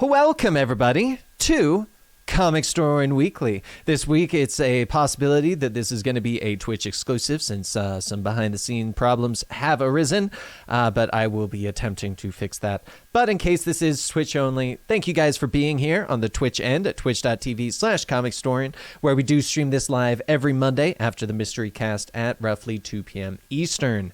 Welcome, everybody, to Comicstorian Weekly. This week, it's a possibility that this is going to be a Twitch exclusive since some behind-the-scene problems have arisen, but I will be attempting to fix that. But in case this is Twitch only, thank you guys for being here on the Twitch end at twitch.tv/Comicstorian, where we do stream this live every Monday after the Mystery Cast at roughly 2 p.m. Eastern.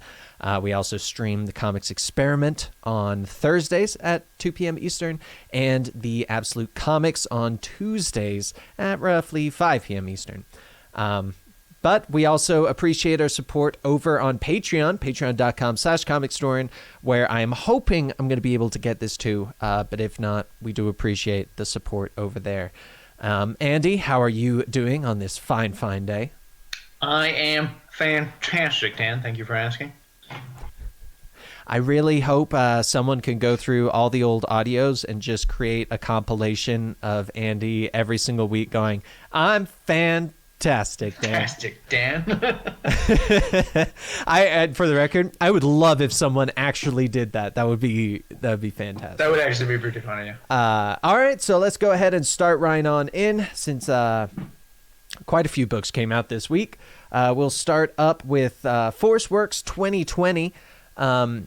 We also stream the Comics Experiment on Thursdays at 2 p.m. Eastern and the Absolute Comics on Tuesdays at roughly 5 p.m. Eastern. But we also appreciate our support over on Patreon, patreon.com/Comicstorian, where I am hoping I'm going to be able to get this to. But if not, we do appreciate the support over there. Andy, how are you doing on this fine, fine day? I am fantastic, Dan. Thank you for asking. I really hope someone can go through all the old audios and just create a compilation of Andy every single week going, I'm fantastic, Dan. Fantastic, Dan. For the record, I would love if someone actually did that. That would be fantastic. That would actually be pretty funny. All right, so let's go ahead and start right on in since quite a few books came out this week. We'll start up with Force Works 2020.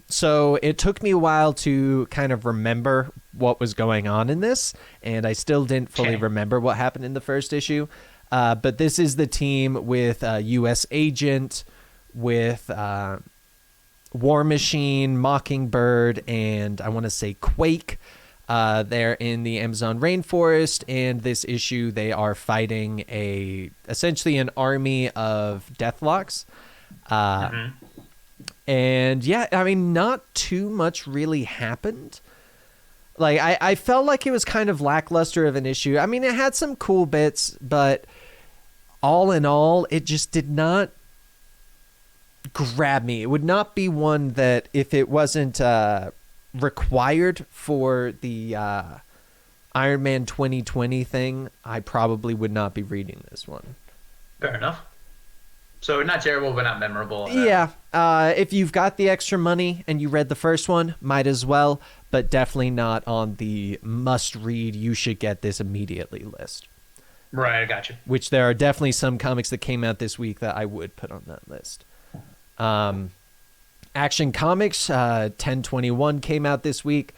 So it took me a while to kind of remember what was going on in this, and I still didn't fully remember what happened in the first issue. But this is the team with U.S. Agent, with War Machine, Mockingbird, and I want to say Quake. They're in the Amazon rainforest, and this issue they are fighting essentially an army of Deathlocks. And yeah, I mean, not too much really happened. Like, I felt like it was kind of lackluster of an issue. I mean, it had some cool bits, but all in all, it just did not grab me. It would not be one that, if it wasn't required for the Iron Man 2020 thing, I probably would not be reading this one. Fair enough. So not terrible, but not memorable. Yeah. If you've got the extra money and you read the first one, might as well, but definitely not on the must-read, you should get this immediately list. Right, I got you. Which there are definitely some comics that came out this week that I would put on that list. Action Comics 1021 came out this week.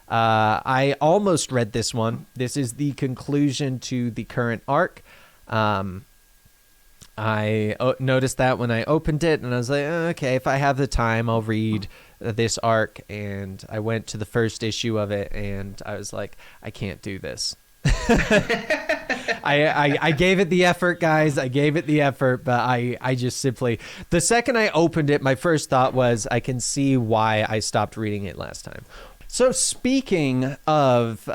I almost read this one. This is the conclusion to the current arc. I noticed that when I opened it, and I was like, okay, if I have the time, I'll read this arc. And I went to the first issue of it, and I was like, I can't do this. I gave it the effort, guys. I gave it the effort, but I just simply... The second I opened it, my first thought was, I can see why I stopped reading it last time. So speaking of,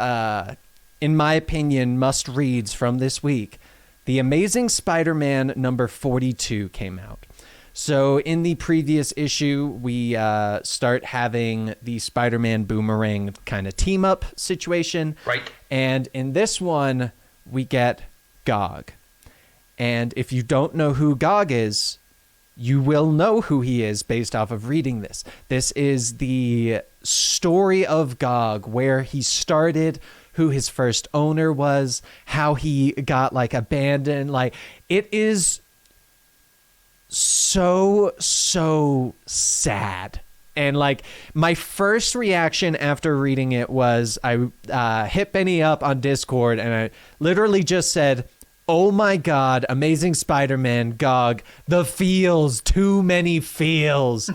in my opinion, must-reads from this week, The Amazing Spider-Man number 42 came out. So in the previous issue, we start having the Spider-Man Boomerang kind of team-up situation. Right. And in this one, we get Grog. And if you don't know who Grog is, you will know who he is based off of reading this. This is the story of Grog, where he started, who his first owner was, how he got like abandoned. Like, it is so sad. And like, my first reaction after reading it was I hit Benny up on Discord and I literally just said, oh my God, Amazing Spider-Man, Grog, the feels, too many feels.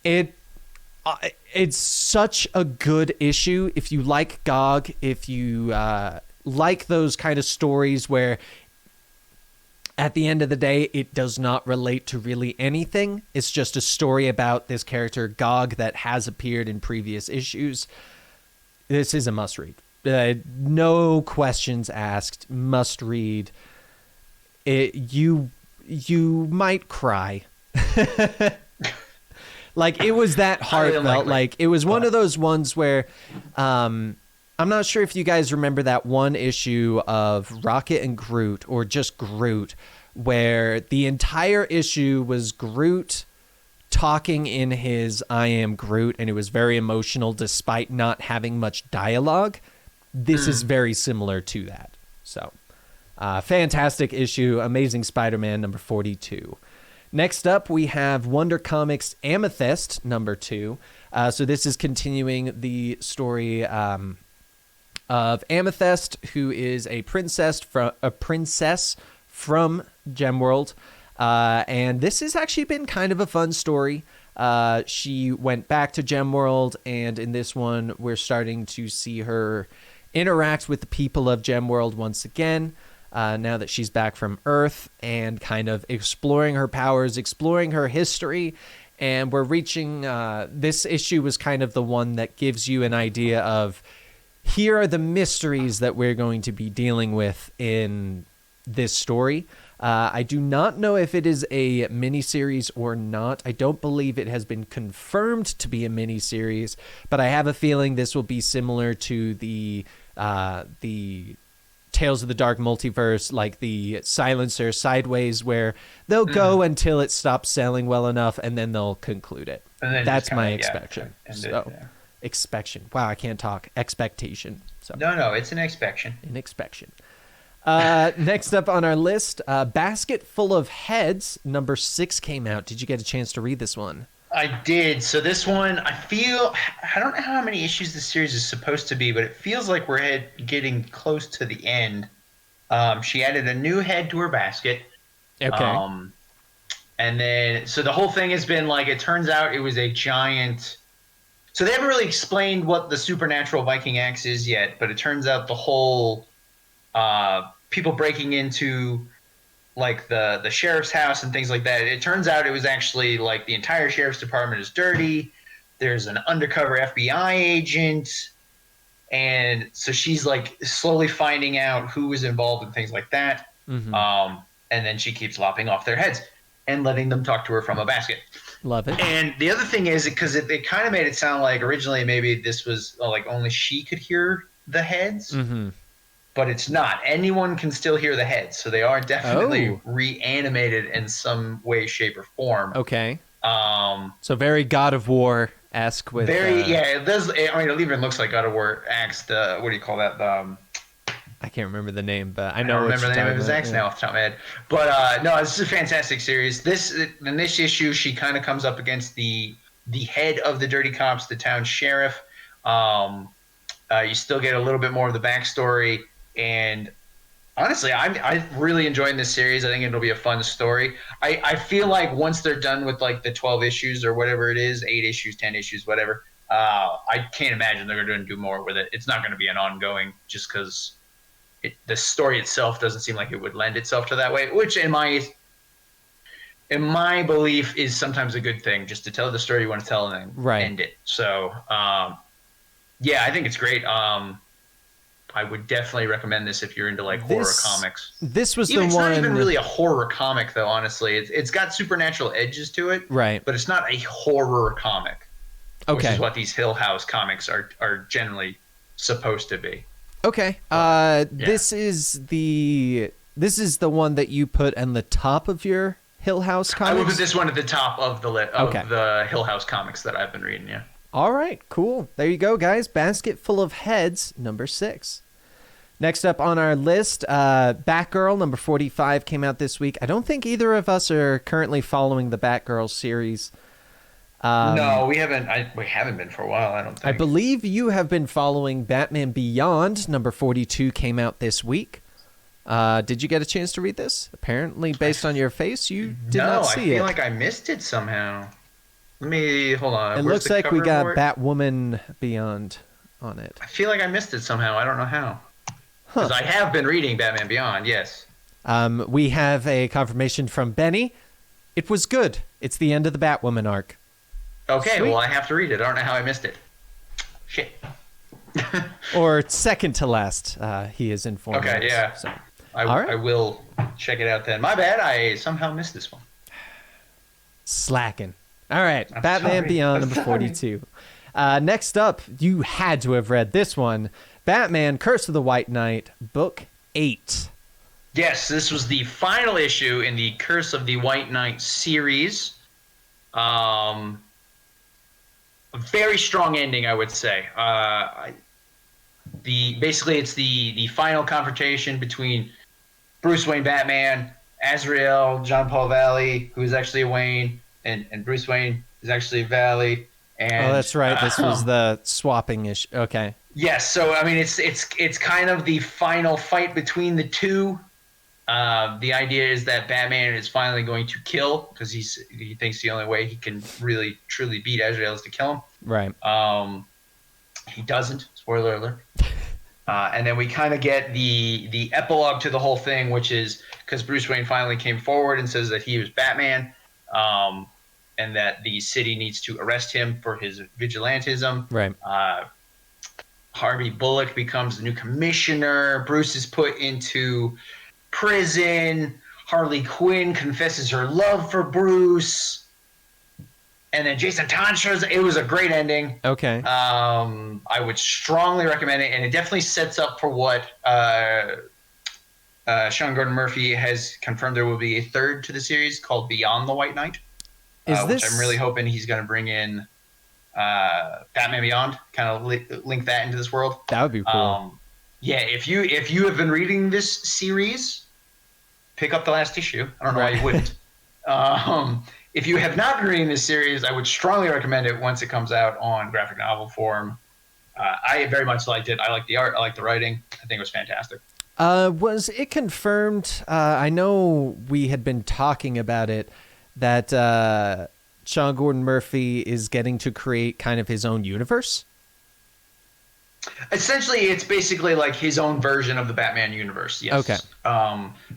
It's such a good issue. If you like Grog, if you like those kind of stories where at the end of the day, it does not relate to really anything. It's just a story about this character, Grog, that has appeared in previous issues. This is a must-read. No questions asked. Must-read. You might cry. Like, it was that heartfelt. Like, it was one of those ones where... I'm not sure if you guys remember that one issue of Rocket and Groot, or just Groot, where the entire issue was Groot talking in his I Am Groot, and it was very emotional despite not having much dialogue. this is very similar to that. So, fantastic issue. Amazing Spider-Man number 42. Next up, we have Wonder Comics Amethyst number 2. So this is continuing the story of Amethyst, who is a princess from Gemworld. And this has actually been kind of a fun story. She went back to Gemworld, and in this one, we're starting to see her interact with the people of Gemworld once again, now that she's back from Earth, and kind of exploring her powers, exploring her history. And we're reaching, this issue was kind of the one that gives you an idea of, here are the mysteries that we're going to be dealing with in this story. I do not know if it is a miniseries or not. I don't believe it has been confirmed to be a miniseries, but I have a feeling this will be similar to the Tales of the Dark Multiverse, like the Silencer Sideways, where they'll go until it stops selling well enough, and then they'll conclude it. That's my expectation. Expectation. Wow, I can't talk. Expectation. So No, it's an expectation. An expectation. Next up on our list, Basket Full of Heads, number 6 came out. Did you get a chance to read this one? I did. So this one, I don't know how many issues this series is supposed to be, but it feels like we're getting close to the end. She added a new head to her basket. Okay. And then, so the whole thing has been like, it turns out it was a giant. So they haven't really explained what the supernatural Viking axe is yet, but it turns out the whole people breaking into like the sheriff's house and things like that. It turns out it was actually like the entire sheriff's department is dirty. There's an undercover FBI agent. And so she's like slowly finding out who was involved in things like that. Mm-hmm. And then she keeps lopping off their heads and letting them talk to her from a basket. Love it. And the other thing is, because it kind of made it sound like originally maybe this was like only she could hear the heads. Mm-hmm. But it's not. Anyone can still hear the heads, so they are definitely reanimated in some way, shape, or form. Okay. So very God of War-esque with... it does. I mean, it even looks like God of War-esque. What do you call that? I can't remember the name, but I don't remember the name of his axe now off the top of my head. But no, this is a fantastic series. In this issue, she kind of comes up against the head of the Dirty Cops, the town sheriff. You still get a little bit more of the backstory. And honestly, I'm really enjoying this series. I think it'll be a fun story. I feel like once they're done with like the 12 issues or whatever it is, 8 issues, 10 issues, whatever, I can't imagine they're going to do more with it. It's not going to be an ongoing, just because the story itself doesn't seem like it would lend itself to that way, which in my belief is sometimes a good thing, just to tell the story you want to tell and then end it. So, yeah, I think it's great. I would definitely recommend this if you're into like horror comics. This was it's not even really a horror comic, though. Honestly, it's got supernatural edges to it, right? But it's not a horror comic, which is what these Hill House comics are generally supposed to be. Okay, this is the one that you put on the top of your Hill House comics. I would put this one at the top of the list of the Hill House comics that I've been reading. Yeah. All right, cool. There you go, guys. Basket Full of Heads, number 6. Next up on our list, Batgirl, number 45, came out this week. I don't think either of us are currently following the Batgirl series. No, we haven't. We haven't been for a while, I don't think. I believe you have been following Batman Beyond, number 42, came out this week. Did you get a chance to read this? Apparently, based on your face, you did not see it. No, I feel like I missed it somehow. Let me hold on. It looks like we got Batwoman Beyond on it. I feel like I missed it somehow. I don't know how. Because I have been reading Batman Beyond, yes. We have a confirmation from Benny. It was good. It's the end of the Batwoman arc. Okay, Sweet. Well, I have to read it. I don't know how I missed it. Shit. Or second to last, he is informed. Okay, yeah. So. I will check it out then. My bad. I somehow missed this one. Slacking. All right, Batman Beyond, number 42. Next up, you had to have read this one. Batman, Curse of the White Knight, Book 8. Yes, this was the final issue in the Curse of the White Knight series. A very strong ending, I would say. basically it's the final confrontation between Bruce Wayne Batman, Azrael, John Paul Valley, who is actually a Wayne, and Bruce Wayne is actually a Valley. And, that's right. This was the swapping issue. Okay. Yes. So I mean, it's kind of the final fight between the two. The idea is that Batman is finally going to kill, because he thinks the only way he can really truly beat Azrael is to kill him. Right. He doesn't. Spoiler alert. And then we kind of get the epilogue to the whole thing, which is because Bruce Wayne finally came forward and says that he was Batman, and that the city needs to arrest him for his vigilantism. Right. Harvey Bullock becomes the new commissioner. Bruce is put into prison. Harley Quinn confesses her love for Bruce. And then Jason Todd shows. It was a great ending. Okay. I would strongly recommend it, and it definitely sets up for what Sean Gordon Murphy has confirmed. There will be a third to the series called Beyond the White Knight, which I'm really hoping he's going to bring in Batman Beyond, kind of link that into this world. That would be cool. Yeah, if you have been reading this series, pick up the last issue. I don't know why you wouldn't. If you have not been reading this series, I would strongly recommend it once it comes out on graphic novel form. I very much liked it. I liked the art. I liked the writing. I think it was fantastic. Was it confirmed? I know we had been talking about it, that Sean Gordon Murphy is getting to create kind of his own universe. Essentially, it's basically like his own version of the Batman universe. Yes. Okay.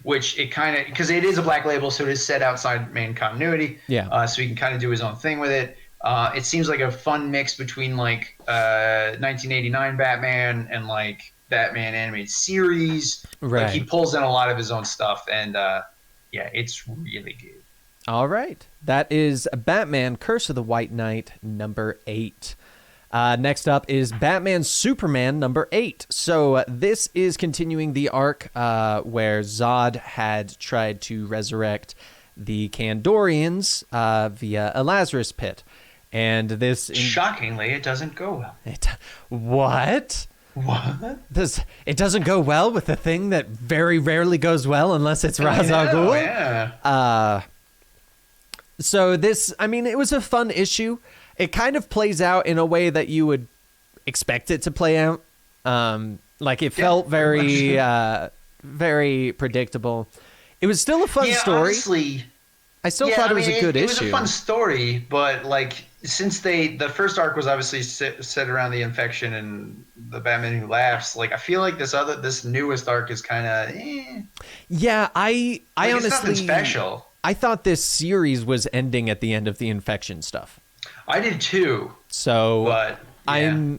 Which it kind of, because it is a black label, so it is set outside main continuity. Yeah. So he can kind of do his own thing with it. It seems like a fun mix between like 1989 Batman and like Batman animated series. Right. Like he pulls in a lot of his own stuff, and yeah, it's really good. All right. That is Batman Curse of the White Knight number 8. Next up is Batman Superman number 8. So this is continuing the arc where Zod had tried to resurrect the Kandorians via a Lazarus pit. And this... Shockingly, it doesn't go well. What? What? It doesn't go well with the thing that very rarely goes well unless it's Ra's al Ghul? Yeah. So this, I mean, it was a fun issue. It kind of plays out in a way that you would expect it to play out. Like it felt very, very predictable. It was still a fun story. Honestly, I still thought it was a good issue. It was a fun story, but like since the first arc was obviously set around the infection and the Batman Who Laughs, like I feel like this newest arc is kind of. Yeah, I honestly, it's nothing special. I thought this series was ending at the end of the infection stuff. I did too. So but, yeah.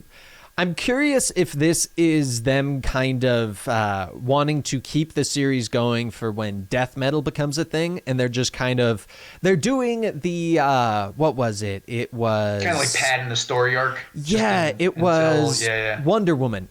I'm curious if this is them kind of wanting to keep the series going for when death metal becomes a thing, and they're just they're doing the what was it? It was kind of like padding the story arc. Yeah, it was Wonder Woman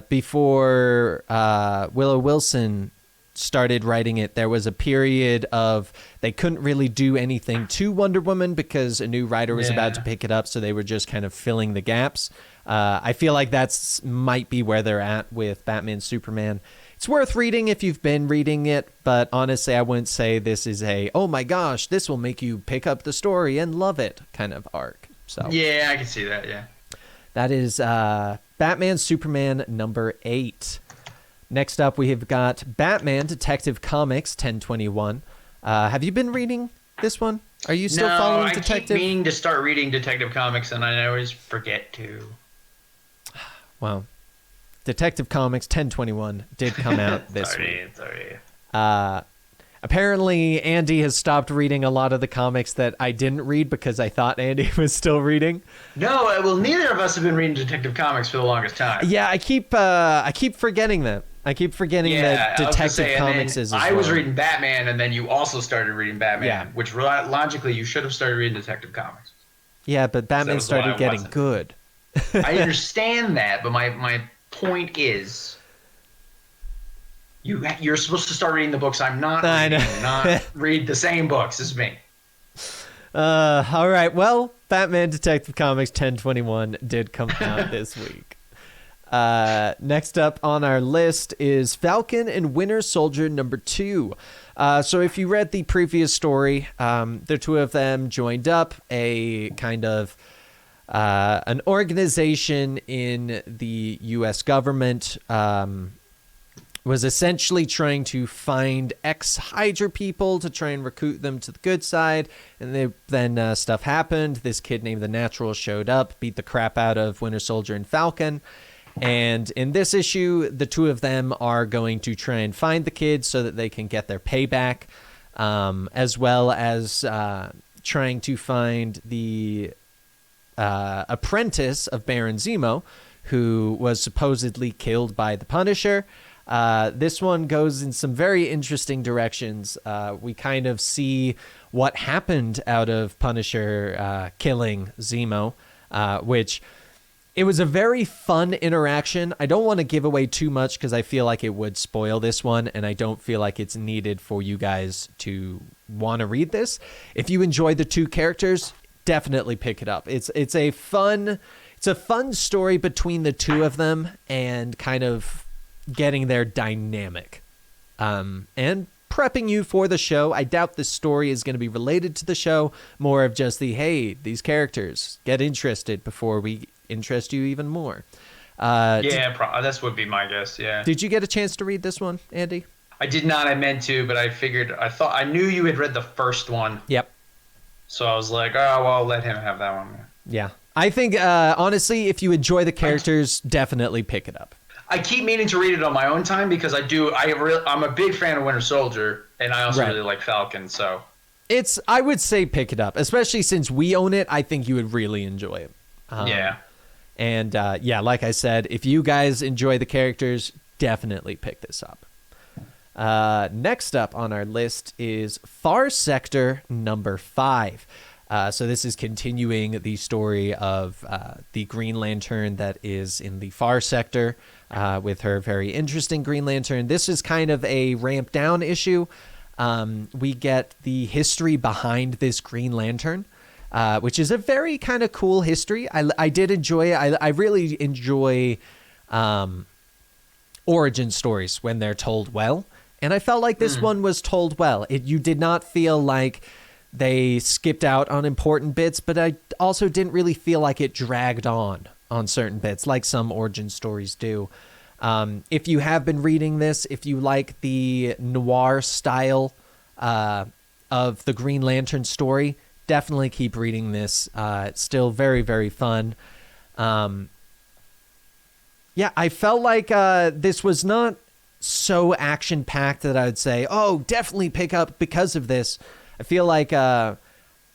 before Willow Wilson started writing it. There was a period of they couldn't really do anything to Wonder Woman because a new writer was about to pick it up, so they were just kind of filling the gaps. I feel like that's might be where they're at with Batman Superman. It's worth reading if you've been reading it, but honestly, I wouldn't say this is a, oh my gosh, this will make you pick up the story and love it kind of arc. So yeah, I can see that. Yeah, that is Batman Superman number 8. Next up, we have got Batman Detective Comics 1021. Have you been reading this one? Are you still following Detective? I keep meaning to start reading Detective Comics, and I always forget to. Well, Detective Comics 1021 did come out this week. Sorry. Apparently, Andy has stopped reading a lot of the comics that I didn't read because I thought Andy was still reading. No, well, neither of us have been reading Detective Comics for the longest time. Yeah, I keep forgetting that. I keep forgetting that Detective Comics is as I was reading Batman, and then you also started reading Batman, Yeah. which logically you should have started reading Detective Comics. Yeah, but Batman started getting good. I understand that, but my point is, you're supposed to start reading the books I'm not reading, not read the same books as me. All right, well, Batman Detective Comics 1021 did come out this week. Next up on our list is Falcon and Winter Soldier #2. So if you read the previous story, the two of them joined up a kind of an organization in the U.S. government, was essentially trying to find ex-Hydra people to try and recruit them to the good side. And then stuff happened. This kid named the Natural showed up, beat the crap out of Winter Soldier and Falcon. And in this issue, the two of them are going to try and find the kids so that they can get their payback, as well as trying to find the apprentice of Baron Zemo, who was supposedly killed by the Punisher. This one goes in some very interesting directions. We kind of see what happened out of Punisher killing Zemo, which it was a very fun interaction. I don't want to give away too much because I feel like it would spoil this one, and I don't feel like it's needed for you guys to want to read this. If you enjoy the two characters, definitely pick it up. It's a fun story between the two of them and kind of getting their dynamic, and prepping you for the show. I doubt this story is going to be related to the show, more of just hey, these characters, get interested before we interest you even more. That would be my guess. Yeah. Did you get a chance to read this one, Andy? I did not. I meant to, but I knew you had read the first one. Yep. So I was like, oh, well, let him have that one. Yeah. I think, honestly, if you enjoy the characters, definitely pick it up. I keep meaning to read it on my own time because I'm a big fan of Winter Soldier, and I also really like Falcon, so. I would say pick it up, especially since we own it. I think you would really enjoy it. Yeah. And, like I said, if you guys enjoy the characters, definitely pick this up. Next up on our list is Far Sector #5. So this is continuing the story of the Green Lantern that is in the Far Sector, with her very interesting Green Lantern. This is kind of a ramp down issue. We get the history behind this Green Lantern, which is a very kind of cool history. I did enjoy it. I really enjoy origin stories when they're told well. And I felt like this one was told well. You did not feel like they skipped out on important bits, but I also didn't really feel like it dragged on certain bits, like some origin stories do. If you have been reading this, if you like the noir style of the Green Lantern story, definitely keep reading this. It's still very, very fun. I felt like this was not so action-packed that I would say, oh, definitely pick up because of this. I feel like I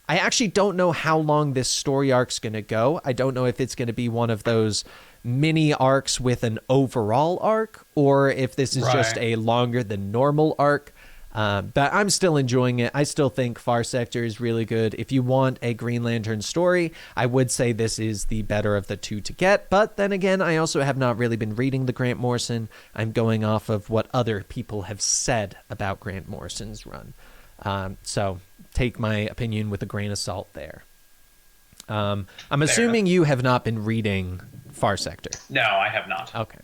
actually don't know how long this story arc's going to go. I don't know if it's going to be one of those mini arcs with an overall arc, or if this is just a longer than normal arc. But I'm still enjoying it. I still think Far Sector is really good. If you want a Green Lantern story, I would say this is the better of the two to get. But then again, I also have not really been reading the Grant Morrison. I'm going off of what other people have said about Grant Morrison's run. So take my opinion with a grain of salt there. I'm assuming you have not been reading Far Sector. No, I have not. Okay.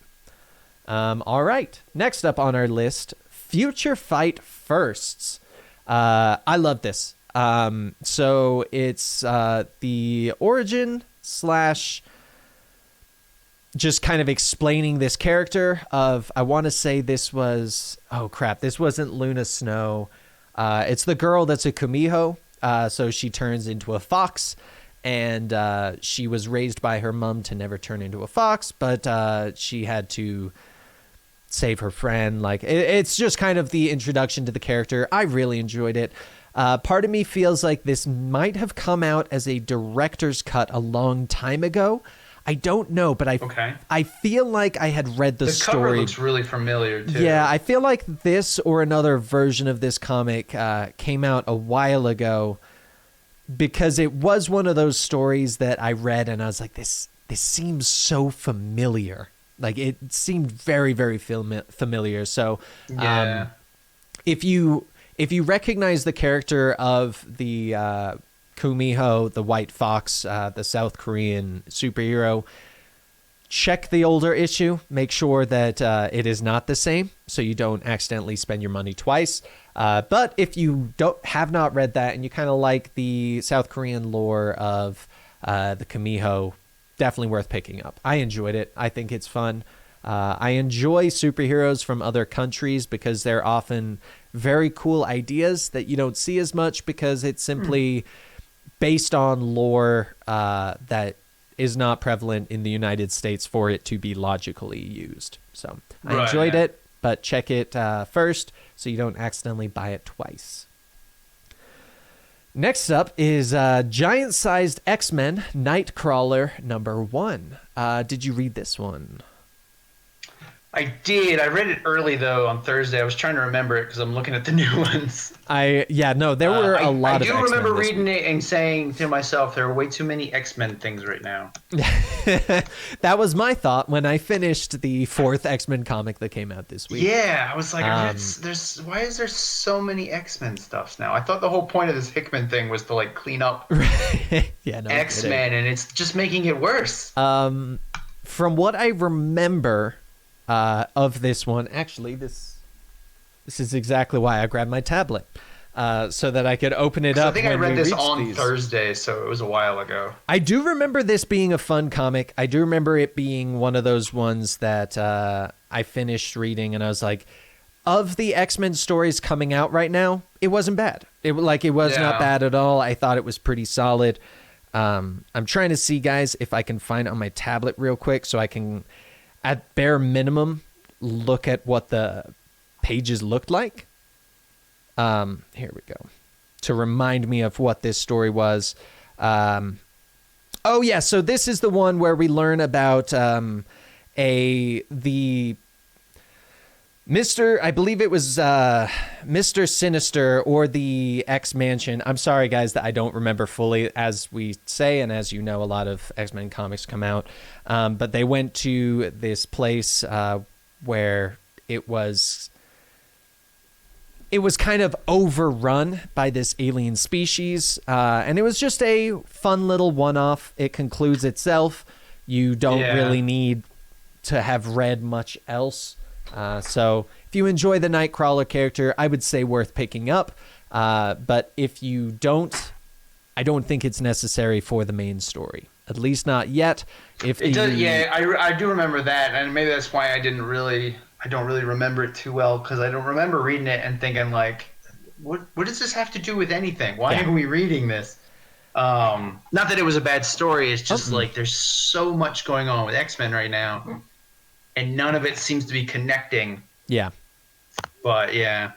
All right. Next up on our list, Future Fight Firsts. I love this. So it's the origin / just kind of explaining this character of, I want to say this was, this wasn't Luna Snow. It's the girl that's a Kumiho. So she turns into a fox, and she was raised by her mom to never turn into a fox, but she had to save her friend. Like, it's just kind of the introduction to the character. I really enjoyed it. Part of me feels like this might have come out as a director's cut a long time ago. I don't know, but I feel like I had read the story. The cover looks really familiar, too. Yeah, I feel like this or another version of this comic came out a while ago, because it was one of those stories that I read and I was like, this seems so familiar. Like, it seemed very, very familiar. So if you recognize the character of the Kumiho, the White Fox, the South Korean superhero, check the older issue. Make sure that it is not the same, so you don't accidentally spend your money twice. But if you have not read that and you kind of like the South Korean lore of the Kamiho, definitely worth picking up. I enjoyed it. I think it's fun. I enjoy superheroes from other countries because they're often very cool ideas that you don't see as much because it's simply based on lore that is not prevalent in the United States for it to be logically used. So I enjoyed it, but check it first so you don't accidentally buy it twice. Next up is giant-sized X-Men Nightcrawler #1. Did you read this one? I did. I read it early, though, on Thursday. I was trying to remember it because I'm looking at the new ones. There were a lot of X-Men. I do remember reading it and saying to myself, there are way too many X-Men things right now. That was my thought when I finished the 4th X-Men comic that came out this week. Yeah, I was like, why is there so many X-Men stuffs now? I thought the whole point of this Hickman thing was to like clean up X-Men, and it's just making it worse. From what I remember of this one, actually, this is exactly why I grabbed my tablet. So that I could open it up. I think I read this on Thursday, so it was a while ago. I do remember this being a fun comic. I do remember it being one of those ones that I finished reading, and I was like, of the X-Men stories coming out right now, it wasn't bad. It was not bad at all. I thought it was pretty solid. I'm trying to see, guys, if I can find it on my tablet real quick so I can, at bare minimum, look at what the pages looked like. Here we go. To remind me of what this story was. So this is the one where we learn about the Mr. I believe it was Mr. Sinister or the X-Mansion. I'm sorry, guys, that I don't remember fully. As we say, and as you know, a lot of X-Men comics come out. But they went to this place where it was kind of overrun by this alien species, and it was just a fun little one-off. It concludes itself. You don't really need to have read much else. So if you enjoy the Nightcrawler character, I would say worth picking up. But if you don't, I don't think it's necessary for the main story. At least not yet. I do remember that, and maybe that's why I don't really remember it too well, because I don't remember reading it and thinking, like, what does this have to do with anything? Why are we reading this? Not that it was a bad story. It's just like there's so much going on with X-Men right now, and none of it seems to be connecting. Yeah. But, yeah.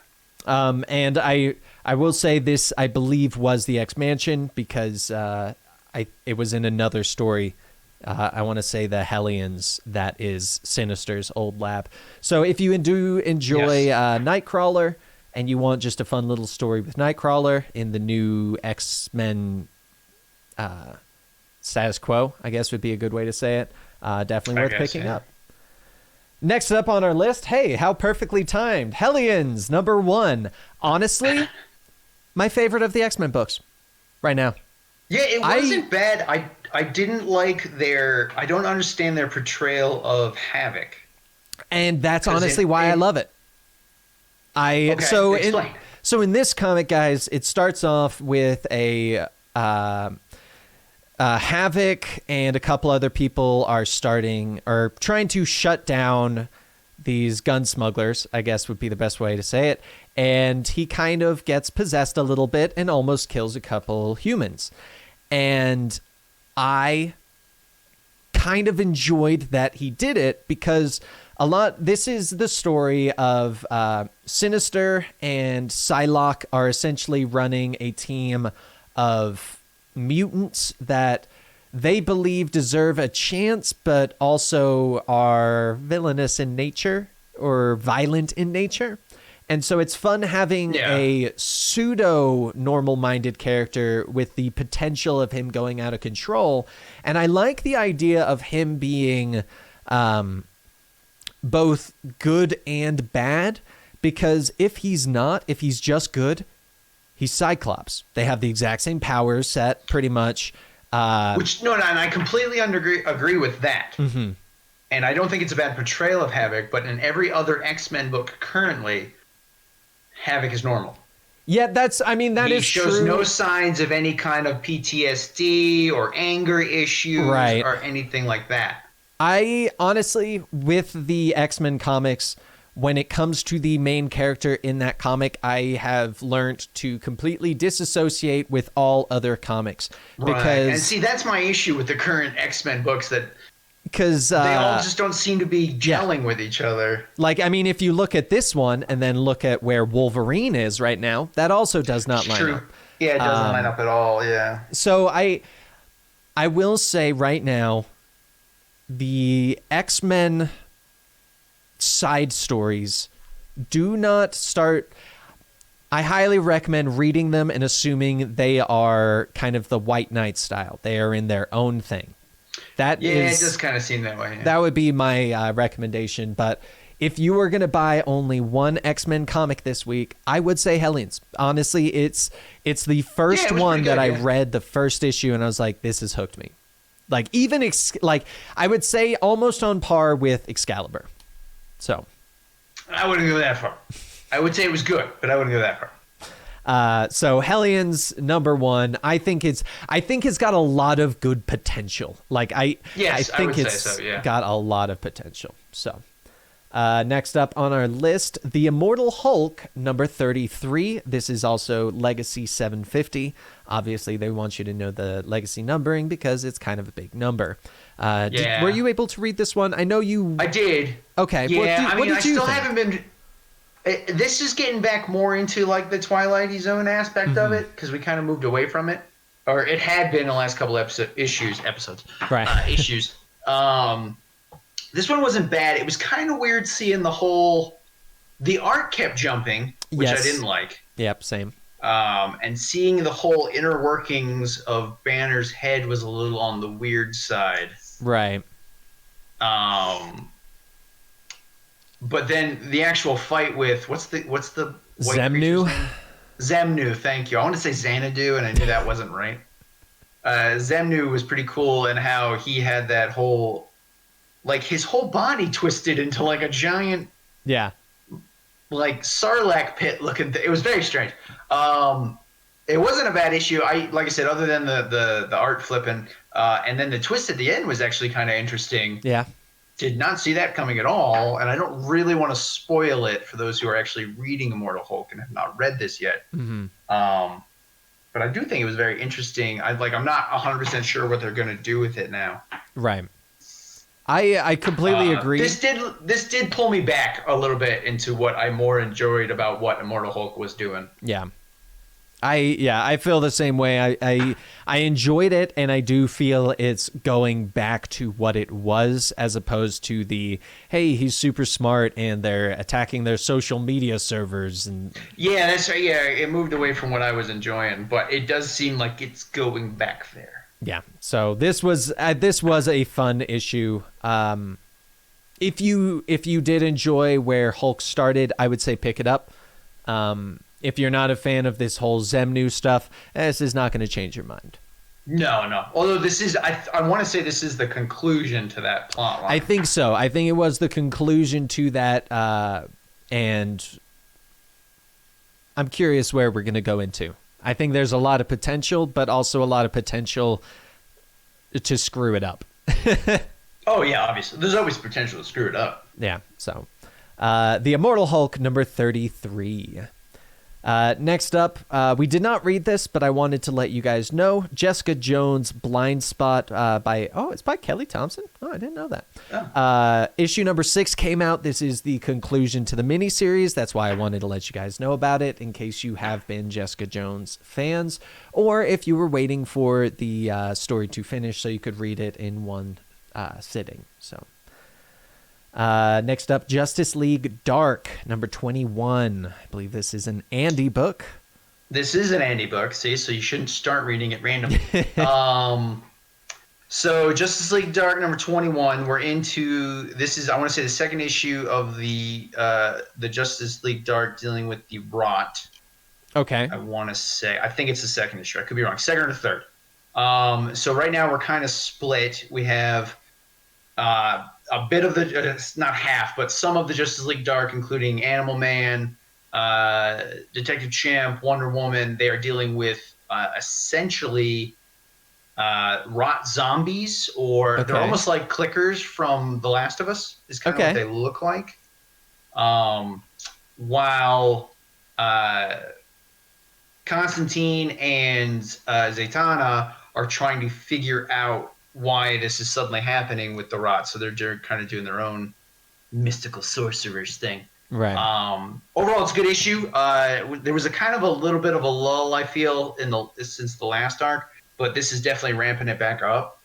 And I will say this, I believe, was the X-Mansion, because it was in another story. I want to say the Hellions, that is Sinister's old lab. So if you do enjoy Nightcrawler and you want just a fun little story with Nightcrawler in the new X-Men status quo, I guess would be a good way to say it, definitely worth picking up. Next up on our list, hey, how perfectly timed. Hellions, #1. Honestly, my favorite of the X-Men books right now. Yeah, it wasn't bad. I didn't like I don't understand their portrayal of Havoc. And that's honestly why I love it. Explain. So in this comic, guys, it starts off with a Havoc and a couple other people are trying to shut down these gun smugglers, I guess would be the best way to say it. And he kind of gets possessed a little bit and almost kills a couple humans. And I kind of enjoyed that he did it, because this is the story of Sinister and Psylocke are essentially running a team of mutants that they believe deserve a chance, but also are villainous in nature or violent in nature. And so it's fun having a pseudo normal-minded character with the potential of him going out of control. And I like the idea of him being both good and bad, because if he's just good, he's Cyclops. They have the exact same powers set, pretty much. And I completely agree with that. Mm-hmm. and I don't think it's a bad portrayal of Havoc, but in every other X-Men book currently, Havoc is normal. Yeah, that is true. He shows no signs of any kind of PTSD or anger issues or anything like that. I honestly, with the X-Men comics, when it comes to the main character in that comic, I have learned to completely disassociate with all other comics. Because, and see, that's my issue with the current X-Men books, because they all just don't seem to be gelling with each other. Like, I mean, if you look at this one and then look at where Wolverine is right now, that also does not line up. Yeah, it doesn't line up at all, yeah. So I will say right now, the X-Men side stories do not start. I highly recommend reading them and assuming they are kind of the White Knight style. They are in their own thing. It does kind of seem that way. Yeah. That would be my recommendation. But if you were going to buy only one X-Men comic this week, I would say Hellions. Honestly, it's the first one that I read, the first issue, and I was like, this has hooked me. Like, even I would say almost on par with Excalibur. So I wouldn't go that far. I would say it was good, but I wouldn't go that far. So Hellions #1, I think it's got a lot of good potential. Like I think it's got a lot of potential. So next up on our list, the Immortal Hulk #33. This is also Legacy 750. Obviously, they want you to know the legacy numbering because it's kind of a big number. Were you able to read this one? I know you. I did. Okay. Yeah, I still haven't been. This is getting back more into like the Twilight Zone aspect of it because we kind of moved away from it, or it had been the last couple issues. This one wasn't bad. It was kind of weird seeing the art kept jumping, which I didn't like. Yep, same. And seeing the whole inner workings of Banner's head was a little on the weird side. Right. But then the actual fight with what's the white Zemnu? Zemnu, thank you. I want to say Xanadu, and I knew that wasn't right. Zemnu was pretty cool in how he had that whole, like his whole body twisted into like a giant, like Sarlacc pit looking. It was very strange. It wasn't a bad issue. Like I said, other than the art flipping, and then the twist at the end was actually kind of interesting. Yeah. Did not see that coming at all, and I don't really want to spoil it for those who are actually reading Immortal Hulk and have not read this yet. Mm-hmm. But I do think it was very interesting. I'm not 100% sure what they're going to do with it now. Right. I completely agree. This did pull me back a little bit into what I more enjoyed about what Immortal Hulk was doing. Yeah. I feel the same way. I enjoyed it, and I do feel it's going back to what it was, as opposed to the, hey, he's super smart and they're attacking their social media servers. And yeah, that's right. Yeah, it moved away from what I was enjoying, but it does seem like it's going back there. Yeah. So this was a fun issue. If you did enjoy where Hulk started, I would say pick it up. If you're not a fan of this whole Zemnu stuff, this is not going to change your mind. No. Although this is, I want to say this is the conclusion to that plot line. I think so. I think it was the conclusion to that, and I'm curious where we're going to go into. I think there's a lot of potential, but also a lot of potential to screw it up. Oh, yeah, obviously. There's always potential to screw it up. Yeah, so. The Immortal Hulk #33. Next up, we did not read this, but I wanted to let you guys know. Jessica Jones Blind Spot it's by Kelly Thompson. Oh, I didn't know that. Oh. Issue #6 came out. This is the conclusion to the miniseries. That's why I wanted to let you guys know about it in case you have been Jessica Jones fans, or if you were waiting for the story to finish so you could read it in one sitting. So. Next up, Justice League Dark #21. I believe this is an Andy book. This is an Andy book, see, so you shouldn't start reading it randomly. So Justice League Dark #21. We're into, this is, I want to say, the second issue of the Justice League Dark dealing with the Rot. Okay. I want to say, I think it's the second issue. I could be wrong. Second or third. So right now we're kind of split. We have a bit of the it's not half, but some of the Justice League Dark, including Animal Man, Detective Champ, Wonder Woman. They are dealing with essentially rot zombies, or they're almost like clickers from The Last of Us. Is kind of what they look like. While Constantine and Zatanna are trying to figure out why this is suddenly happening with the rot. So they're kind of doing their own mystical sorcerers thing. Right. Overall, it's a good issue. There was a kind of a little bit of a lull, I feel, since the last arc, but this is definitely ramping it back up.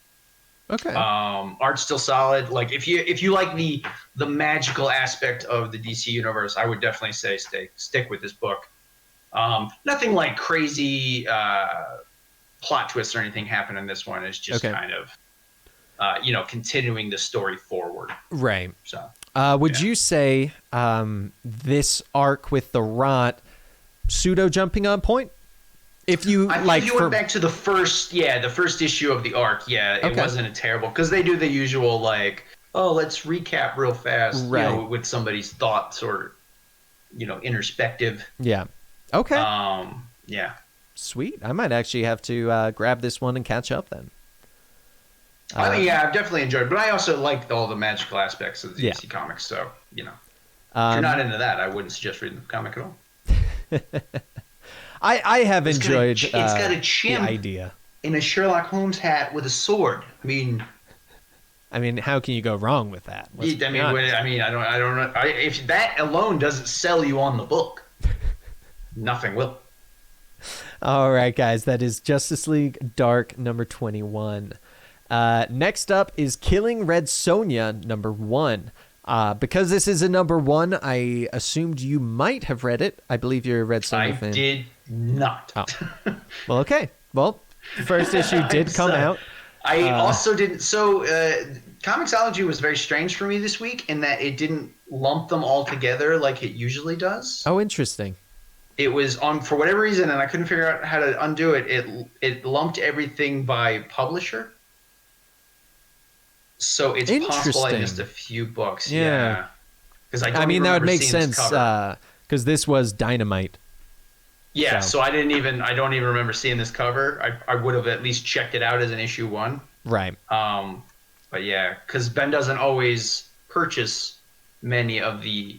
Okay. Art's still solid. Like if you like the magical aspect of the DC universe, I would definitely say stick with this book. Nothing like crazy plot twists or anything happen in this one. It's just kind of continuing the story forward. Right. So would you say this arc with the rot pseudo jumping on point? If you if you went back to the first issue of the arc, it wasn't a terrible, because they do the usual like, oh, let's recap real fast, with somebody's thoughts or introspective. Yeah. Okay. Yeah. Sweet. I might actually have to grab this one and catch up then. I've definitely enjoyed it, but I also like all the magical aspects of the DC comics. So if you're not into that, I wouldn't suggest reading the comic at all. I have enjoyed it's got a chimp the idea in a Sherlock Holmes hat with a sword. I mean, how can you go wrong with that? I don't know. If that alone doesn't sell you on the book, nothing will. All right, guys, that is Justice League Dark number 21. Next up is Killing Red Sonja number 1. Because this is a number 1, I assumed you might have read it. I believe you're a Red Sonja fan. I did not. Oh. Well, okay. Well, the first issue did come out. I also didn't. So, Comixology was very strange for me this week in that it didn't lump them all together like it usually does. Oh, interesting. It was on, for whatever reason, and I couldn't figure out how to undo it. It lumped everything by publisher. So it's possible I missed a few books. Yeah. Because that would make sense because this was Dynamite. Yeah, so I don't even remember seeing this cover. I would have at least checked it out as an issue 1. Right. But yeah, because Ben doesn't always purchase many of the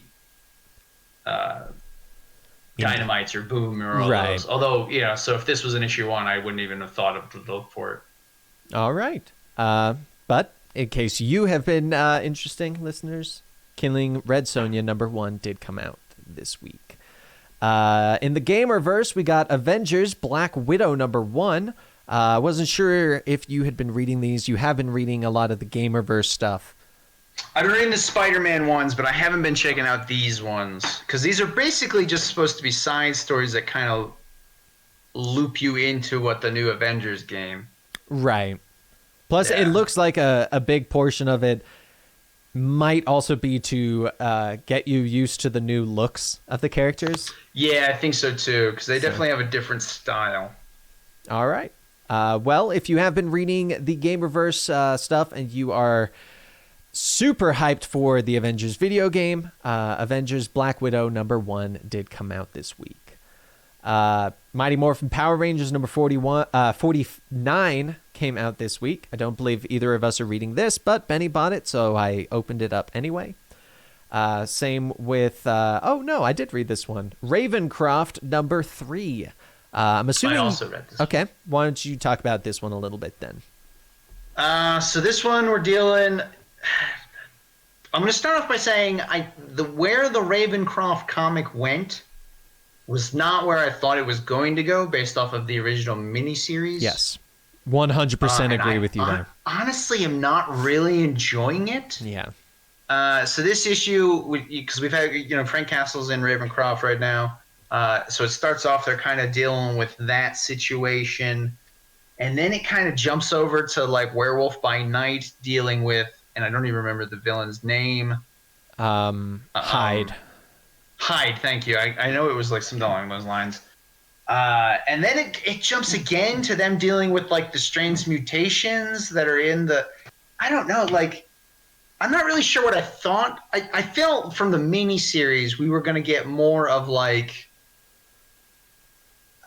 Dynamites or Boom or all those. Although, so if this was an issue 1, I wouldn't even have thought of to look for it. All right. But in case you have been interesting, listeners, Killing Red Sonja number 1 did come out this week. In the Gamerverse, we got Avengers Black Widow number 1. I wasn't sure if you had been reading these. You have been reading a lot of the Gamerverse stuff. I've been reading the Spider-Man ones, but I haven't been checking out these ones. Because these are basically just supposed to be side stories that kind of loop you into what the new Avengers game. Right. Plus, it looks like a big portion of it might also be to get you used to the new looks of the characters. Yeah, I think so too, because they definitely have a different style. All right. Well, if you have been reading the Gamerverse stuff and you are super hyped for the Avengers video game, Avengers Black Widow number 1 did come out this week. Mighty Morphin Power Rangers number 49 came out this week. I don't believe either of us are reading this, but Benny bought it, so I opened it up anyway. Same with, I did read this one. Ravencroft number 3. I'm assuming. I also read this. Okay, why don't you talk about this one a little bit then? So this one we're dealing. I'm going to start off by saying where the Ravencroft comic went was not where I thought it was going to go based off of the original miniseries. Yes, 100% agree with you there. Honestly, I'm not really enjoying it. Yeah. So this issue, because we've had Frank Castle's in Ravencroft right now. So it starts off, they're kind of dealing with that situation. And then it kind of jumps over to like Werewolf by Night dealing with, and I don't even remember the villain's name. Hyde. Hyde, thank you. I know it was like something along those lines. And then it jumps again to them dealing with like the strange mutations that are in the, I don't know, like, I'm not really sure what I thought. I felt from the miniseries we were going to get more of like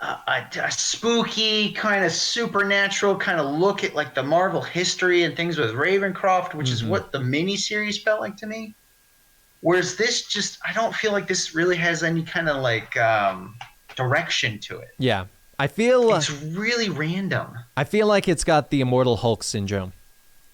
a spooky kind of supernatural kind of look at like the Marvel history and things with Ravencroft, which is what the miniseries felt like to me. Whereas this just, I don't feel like this really has any kind of like direction to it. Yeah. I feel it's really random. I feel like it's got the Immortal Hulk syndrome.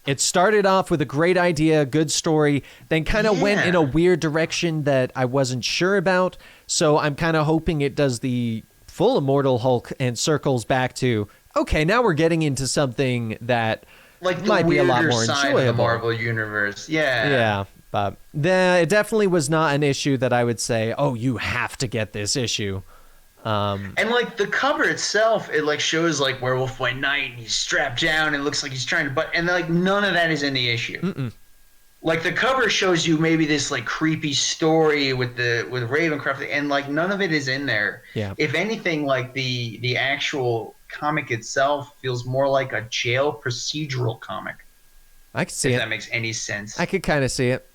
It started off with a great idea, good story, then kind of went in a weird direction that I wasn't sure about. So I'm kind of hoping it does the full Immortal Hulk and circles back to, okay, now we're getting into something that like might be a lot more side enjoyable. Of the Marvel universe. Yeah. Yeah. But it definitely was not an issue that I would say, oh, you have to get this issue. And like the cover itself, it like shows like Werewolf by Night and he's strapped down and it looks like he's trying to, and like none of that is in the issue. Mm-mm. Like the cover shows you maybe this like creepy story with Ravencroft, and like none of it is in there. Yeah. If anything, like the actual comic itself feels more like a jail procedural comic. I could see it. If that makes any sense. I could kind of see it.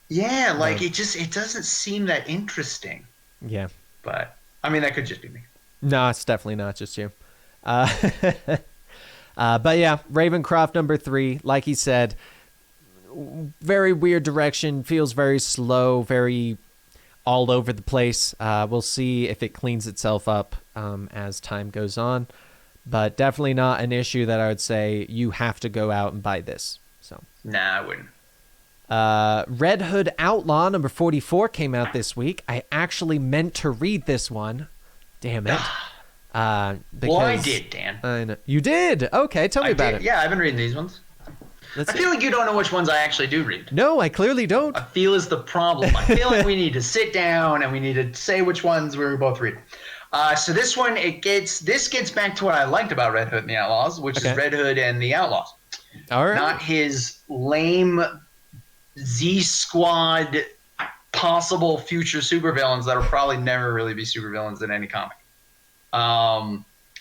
Yeah, like it doesn't seem that interesting. Yeah. But I mean, that could just be me. No, it's definitely not just you. But yeah, Ravencroft number 3, like he said, very weird direction, feels very slow, very all over the place. We'll see if it cleans itself up as time goes on, but definitely not an issue that I would say you have to go out and buy this. So Nah, I wouldn't. Red Hood Outlaw number 44 came out this week. I actually meant to read this one. Damn it. Well, I did, Dan. I know. You did? Okay, tell me about it. Yeah, I've been reading these ones. I feel like you don't know which ones I actually do read. No, I clearly don't. I feel is the problem. I feel like we need to sit down and we need to say which ones we both read. So this one, this gets back to what I liked about Red Hood and the Outlaws, which is Red Hood and the Outlaws. All right. Not his lame Z-Squad possible future supervillains that will probably never really be supervillains in any comic.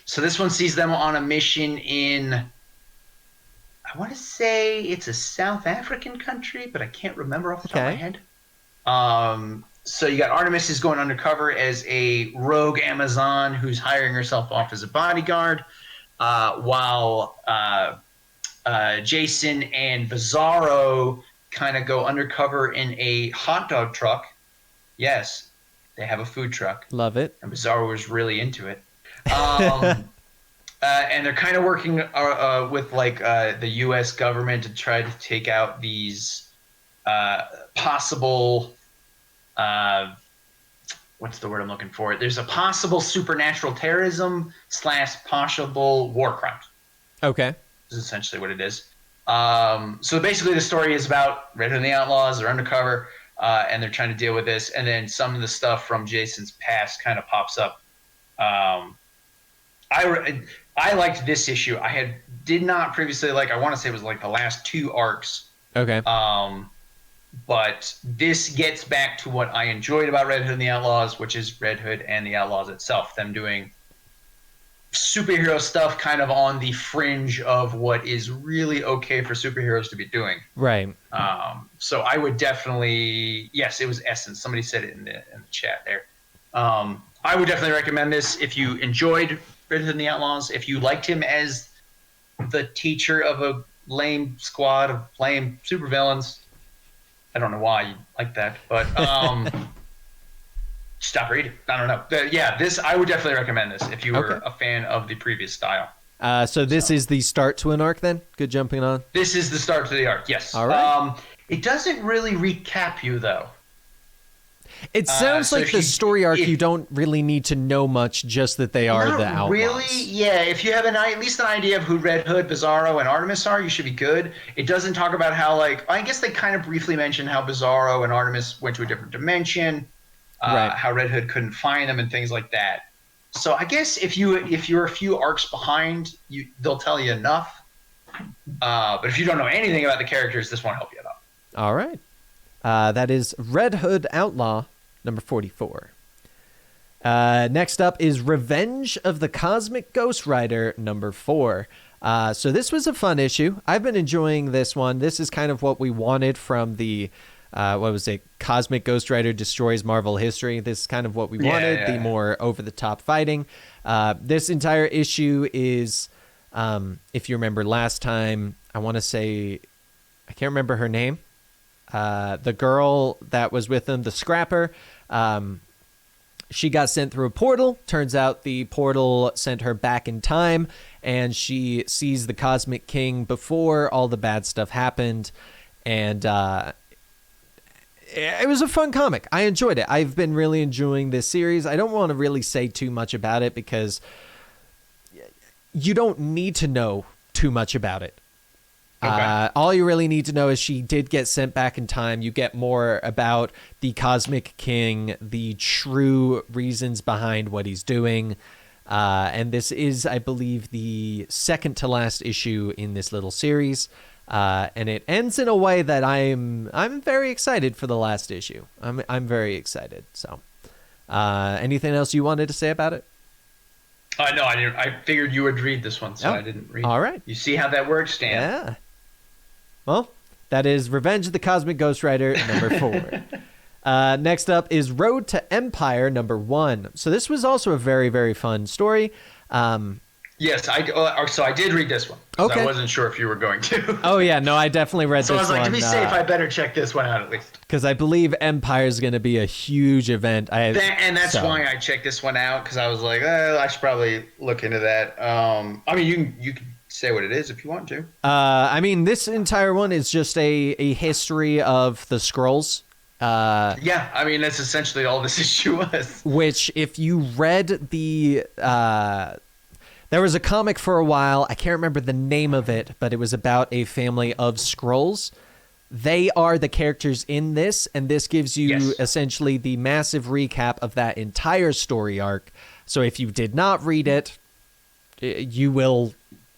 So this one sees them on a mission in, I want to say it's a South African country, but I can't remember off the top of my head. So you got Artemis is going undercover as a rogue Amazon who's hiring herself off as a bodyguard, while Jason and Bizarro kind of go undercover in a hot dog truck. Yes, they have a food truck. Love it. And Bizarro was really into it. And they're kind of working with like the U.S. government to try to take out these possible what's the word I'm looking for? There's a possible supernatural terrorism / possible war crimes. Okay. This is essentially what it is. So basically the story is about Red Hood and the Outlaws. They're undercover, and they're trying to deal with this. And then some of the stuff from Jason's past kind of pops up. I liked this issue. Did not previously like. I want to say it was like the last 2 arcs. Okay. But this gets back to what I enjoyed about Red Hood and the Outlaws, which is Red Hood and the Outlaws itself. Them doing superhero stuff kind of on the fringe of what is really okay for superheroes to be doing. Right. So I would definitely, yes, it was Essence. Somebody said it in the chat there. I would definitely recommend this if you enjoyed Red Hood and the Outlaws, if you liked him as the teacher of a lame squad of lame supervillains. I don't know why you like that, but stop reading. I don't know. This I would definitely recommend this if you were a fan of the previous style. So this is the start to an arc then? Good jumping on. This is the start to the arc, yes. All right. It doesn't really recap you, though. It sounds like the story arc, you don't really need to know much, just that they are the Outlaws. Really? Yeah, if you have at least an idea of who Red Hood, Bizarro, and Artemis are, you should be good. It doesn't talk about how, like, I guess they kind of briefly mention how Bizarro and Artemis went to a different dimension, how Red Hood couldn't find them, and things like that. So I guess if you're a few arcs behind, they'll tell you enough. But if you don't know anything about the characters, this won't help you at all. All right. That is Red Hood Outlaw, number 44. Next up is Revenge of the Cosmic Ghost Rider, number 4. So this was a fun issue. I've been enjoying this one. This is kind of what we wanted from the, what was it? Cosmic Ghost Rider Destroys Marvel History. This is kind of what we wanted, the more over-the-top fighting. This entire issue is, if you remember last time, I want to say, I can't remember her name. The girl that was with him, the Scrapper, she got sent through a portal. Turns out the portal sent her back in time, and she sees the Cosmic King before all the bad stuff happened. And it was a fun comic. I enjoyed it. I've been really enjoying this series. I don't want to really say too much about it because you don't need to know too much about it. Okay. All you really need to know is she did get sent back in time. You get more about the Cosmic King, the true reasons behind what he's doing. And this is, I believe, the second to last issue in this little series. And it ends in a way that I'm very excited for the last issue. I'm very excited. So, anything else you wanted to say about it? No, I didn't. I figured you would read this one, so I didn't read. All right. You see how that works, Dan? Yeah. Well, that is Revenge of the Cosmic Ghost Rider number 4. Next up is Road to Empire number 1. So this was also a very, very fun story. Yes, so I did read this one. Okay. I wasn't sure if you were going to. Oh, yeah. No, I definitely read this one. So I was like, to be safe, I better check this one out at least. Because I believe Empire is going to be a huge event. That's why I checked this one out, because I was like, I should probably look into that. I mean, you can say what it is if you want to. I mean, this entire one is just a history of the Skrulls. Yeah, I mean, that's essentially all this issue was. Which, if you read the... there was a comic for a while. I can't remember the name of it, but it was about a family of Skrulls. They are the characters in this, and this gives you essentially the massive recap of that entire story arc. So if you did not read it, you will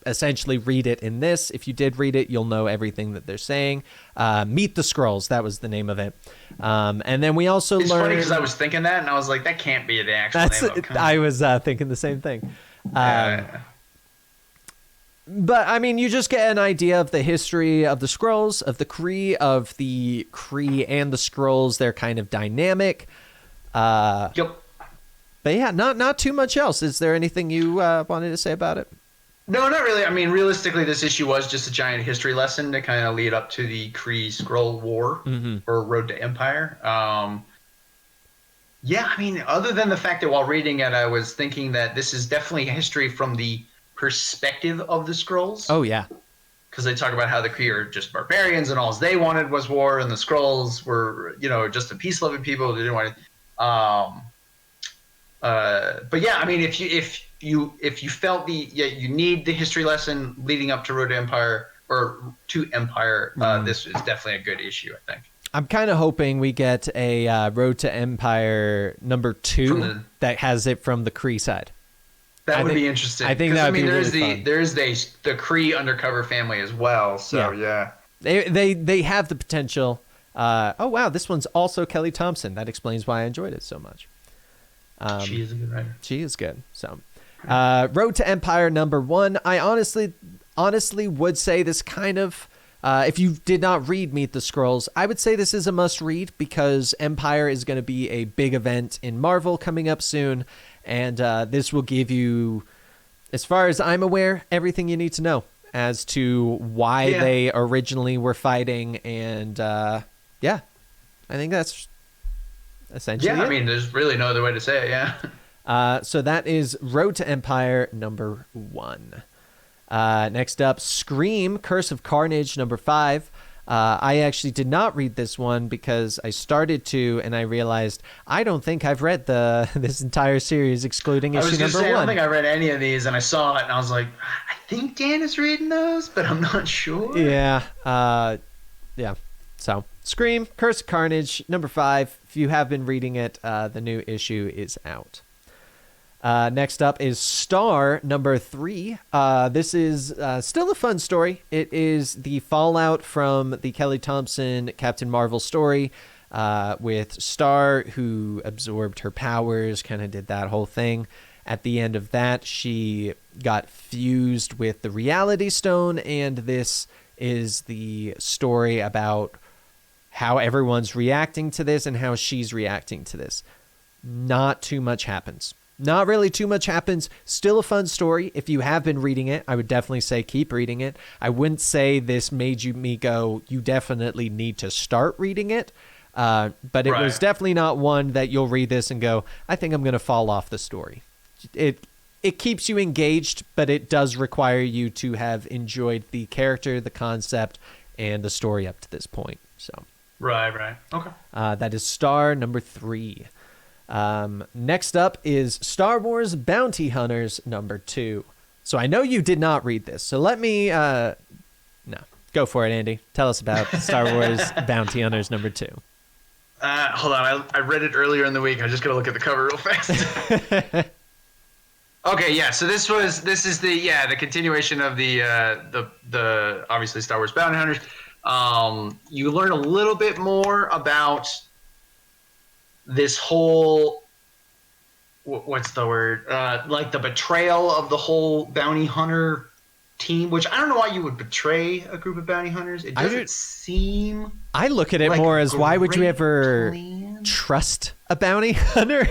essentially read it in this. If you did read it, you'll know everything that they're saying. Meet the Skrulls, that was the name of it. And then we also learned... It's funny because I was thinking that, and I was like, that can't be the actual name of it. I was thinking the same thing. But I mean, you just get an idea of the history of the Skrulls, of the Kree, and the Skrulls. They're kind of dynamic. Yep. But yeah, not too much else. Is there anything you wanted to say about it? No, not really. I mean, realistically, this issue was just a giant history lesson to kind of lead up to the Kree-Skrull War, or Road to Empire. Yeah, I mean, other than the fact that while reading it, I was thinking that this is definitely history from the perspective of the Skrulls. Oh, yeah. Because they talk about how the Kree are just barbarians and all they wanted was war, and the Skrulls were, just a peace-loving people. They didn't want to... but yeah, I mean, if you felt you need the history lesson leading up to Road to Empire, or to Empire, this is definitely a good issue, I think. I'm kind of hoping we get a Road to Empire number 2 that has it from the Kree side. That would be interesting. I think that would be really fun. There's the Kree undercover family as well. So yeah. They have the potential. Oh wow, this one's also Kelly Thompson. That explains why I enjoyed it so much. She is a good writer. She is good. So, Road to Empire number 1. I honestly would say this kind of. If you did not read Meet the Skrulls, I would say this is a must-read because Empire is going to be a big event in Marvel coming up soon, and this will give you, as far as I'm aware, everything you need to know as to why they originally were fighting, and I think that's essentially it. I mean, there's really no other way to say it, so that is Road to Empire number 1. Next up, Scream, Curse of Carnage, number 5. I actually did not read this one because I started to, and I realized I don't think I've read this entire series, excluding issue number 1. I don't think I read any of these, and I saw it, and I was like, I think Dan is reading those, but I'm not sure. Yeah. So, Scream, Curse of Carnage, number 5. If you have been reading it, the new issue is out. Next up is Star, number 3. This is still a fun story. It is the fallout from the Kelly Thompson Captain Marvel story with Star, who absorbed her powers, kind of did that whole thing. At the end of that, she got fused with the Reality Stone, and this is the story about how everyone's reacting to this and how she's reacting to this. Not too much happens. Not really too much happens. Still a fun story. If you have been reading it, I would definitely say keep reading it. I wouldn't say this made me go, you definitely need to start reading it. But it was definitely not one that you'll read this and go, I think I'm going to fall off the story. It keeps you engaged, but it does require you to have enjoyed the character, the concept, and the story up to this point. So Right. Okay. that is star number 3. Next up is Star Wars Bounty Hunters number 2. So I know you did not read this. So let me, no, go for it, Andy. Tell us about Star Wars Bounty Hunters number 2. Hold on. I read it earlier in the week. I just got to look at the cover real fast. Okay. Yeah. So this is the continuation of the obviously Star Wars Bounty Hunters. You learn a little bit more about this whole, what's the word? Like the betrayal of the whole bounty hunter team, which I don't know why you would betray a group of bounty hunters. It doesn't seem. I look at it like more as why would you ever plan? trust a bounty hunter?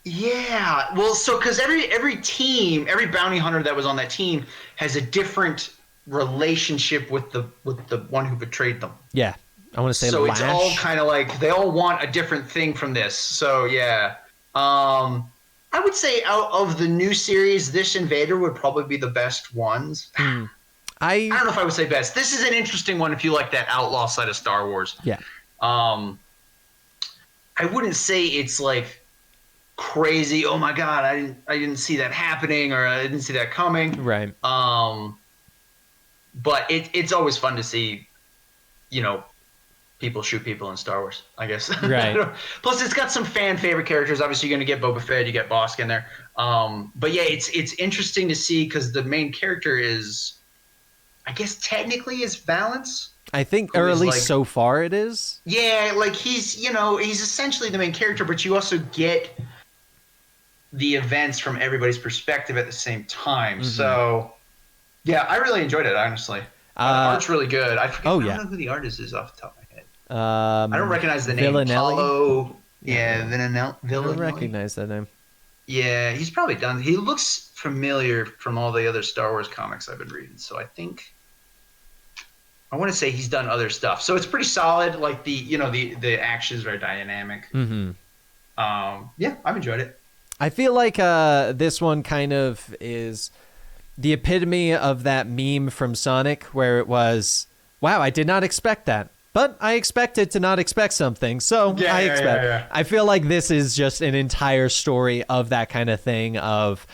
Yeah. Well, so because every team, every bounty hunter that was on that team has a different relationship with the one who betrayed them. Yeah. I want to say so Lash. It's all kind of like they all want a different thing from this. So yeah, I would say out of the new series, this and Vader would probably be the best ones. I don't know if I would say best. This is an interesting one if you like that outlaw side of Star Wars. Yeah. I wouldn't say it's like crazy. Oh my God, I didn't see that happening, or I didn't see that coming. Right. But it's always fun to see, people shoot people in Star Wars, I guess. Right. Plus, it's got some fan favorite characters. Obviously, you're going to get Boba Fett, you get Bosk in there. But yeah, it's interesting to see because the main character is, I guess, technically is Valance. I think, or at least so far it is. Yeah, like he's essentially the main character, but you also get the events from everybody's perspective at the same time. Mm-hmm. So, yeah, I really enjoyed it, honestly. The art's really good. I don't know who the artist is off the top of my head. I don't recognize the name. Paulo. Yeah, Villanelli. I don't recognize that name. Yeah, he's probably done. He looks familiar from all the other Star Wars comics I've been reading. So I want to say he's done other stuff. So it's pretty solid. Like the action is very dynamic. Mm-hmm. Yeah, I've enjoyed it. I feel like this one kind of is the epitome of that meme from Sonic where it was, wow, I did not expect that. But I expected to not expect something, so I expect. Yeah. I feel like this is just an entire story of that kind of thing of,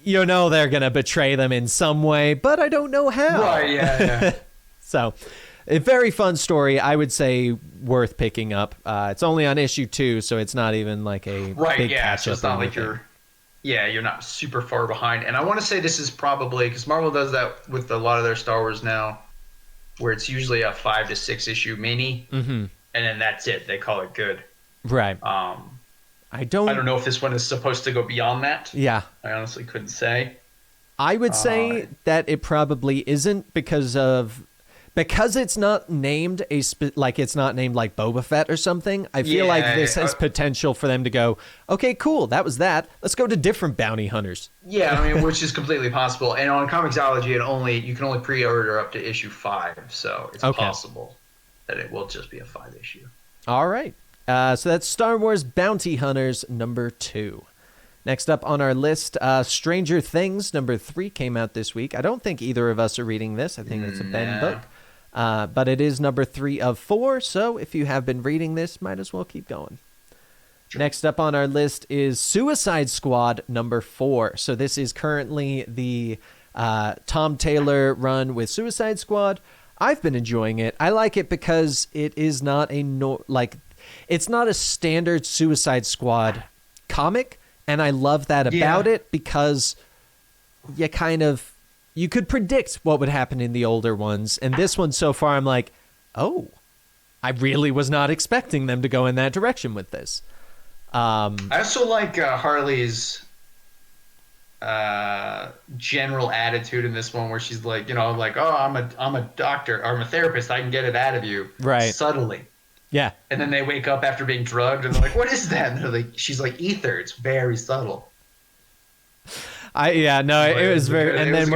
they're going to betray them in some way, but I don't know how. Right, yeah. So, a very fun story. I would say worth picking up. It's only on issue 2, so it's not even like a big catch-up. So it's not like you're not super far behind. And I want to say this is probably, because Marvel does that with a lot of their Star Wars now, where it's usually a 5 to 6 issue mini, and then that's it. They call it good. Right. I don't know if this one is supposed to go beyond that. Yeah. I honestly couldn't say. I would say that it probably isn't because it's not named it's not named like Boba Fett or something. I feel like this has potential for them to go, okay, cool, that was that. Let's go to different bounty hunters. Yeah, I mean, which is completely possible. And on Comicsology, you can only pre-order up to issue 5, so it's possible that it will just be a 5 issue. All right. So that's Star Wars Bounty Hunters number 2. Next up on our list, Stranger Things number 3 came out this week. I don't think either of us are reading this. I think it's a Ben book. But it is number 3 of 4, so if you have been reading this, might as well keep going. Sure. Next up on our list is Suicide Squad number 4. So this is currently the Tom Taylor run with Suicide Squad. I've been enjoying it. I like it because it is not it's not a standard Suicide Squad comic, and I love that about it because you could predict what would happen in the older ones. And this one so far, I'm like, oh, I really was not expecting them to go in that direction with this. I also like Harley's general attitude in this one where she's like, like, oh, I'm a doctor or I'm a therapist. I can get it out of you. Right. Subtly. Yeah. And then they wake up after being drugged and they're like, what is that? And they're like, she's like, ether. It's very subtle. It was very. And then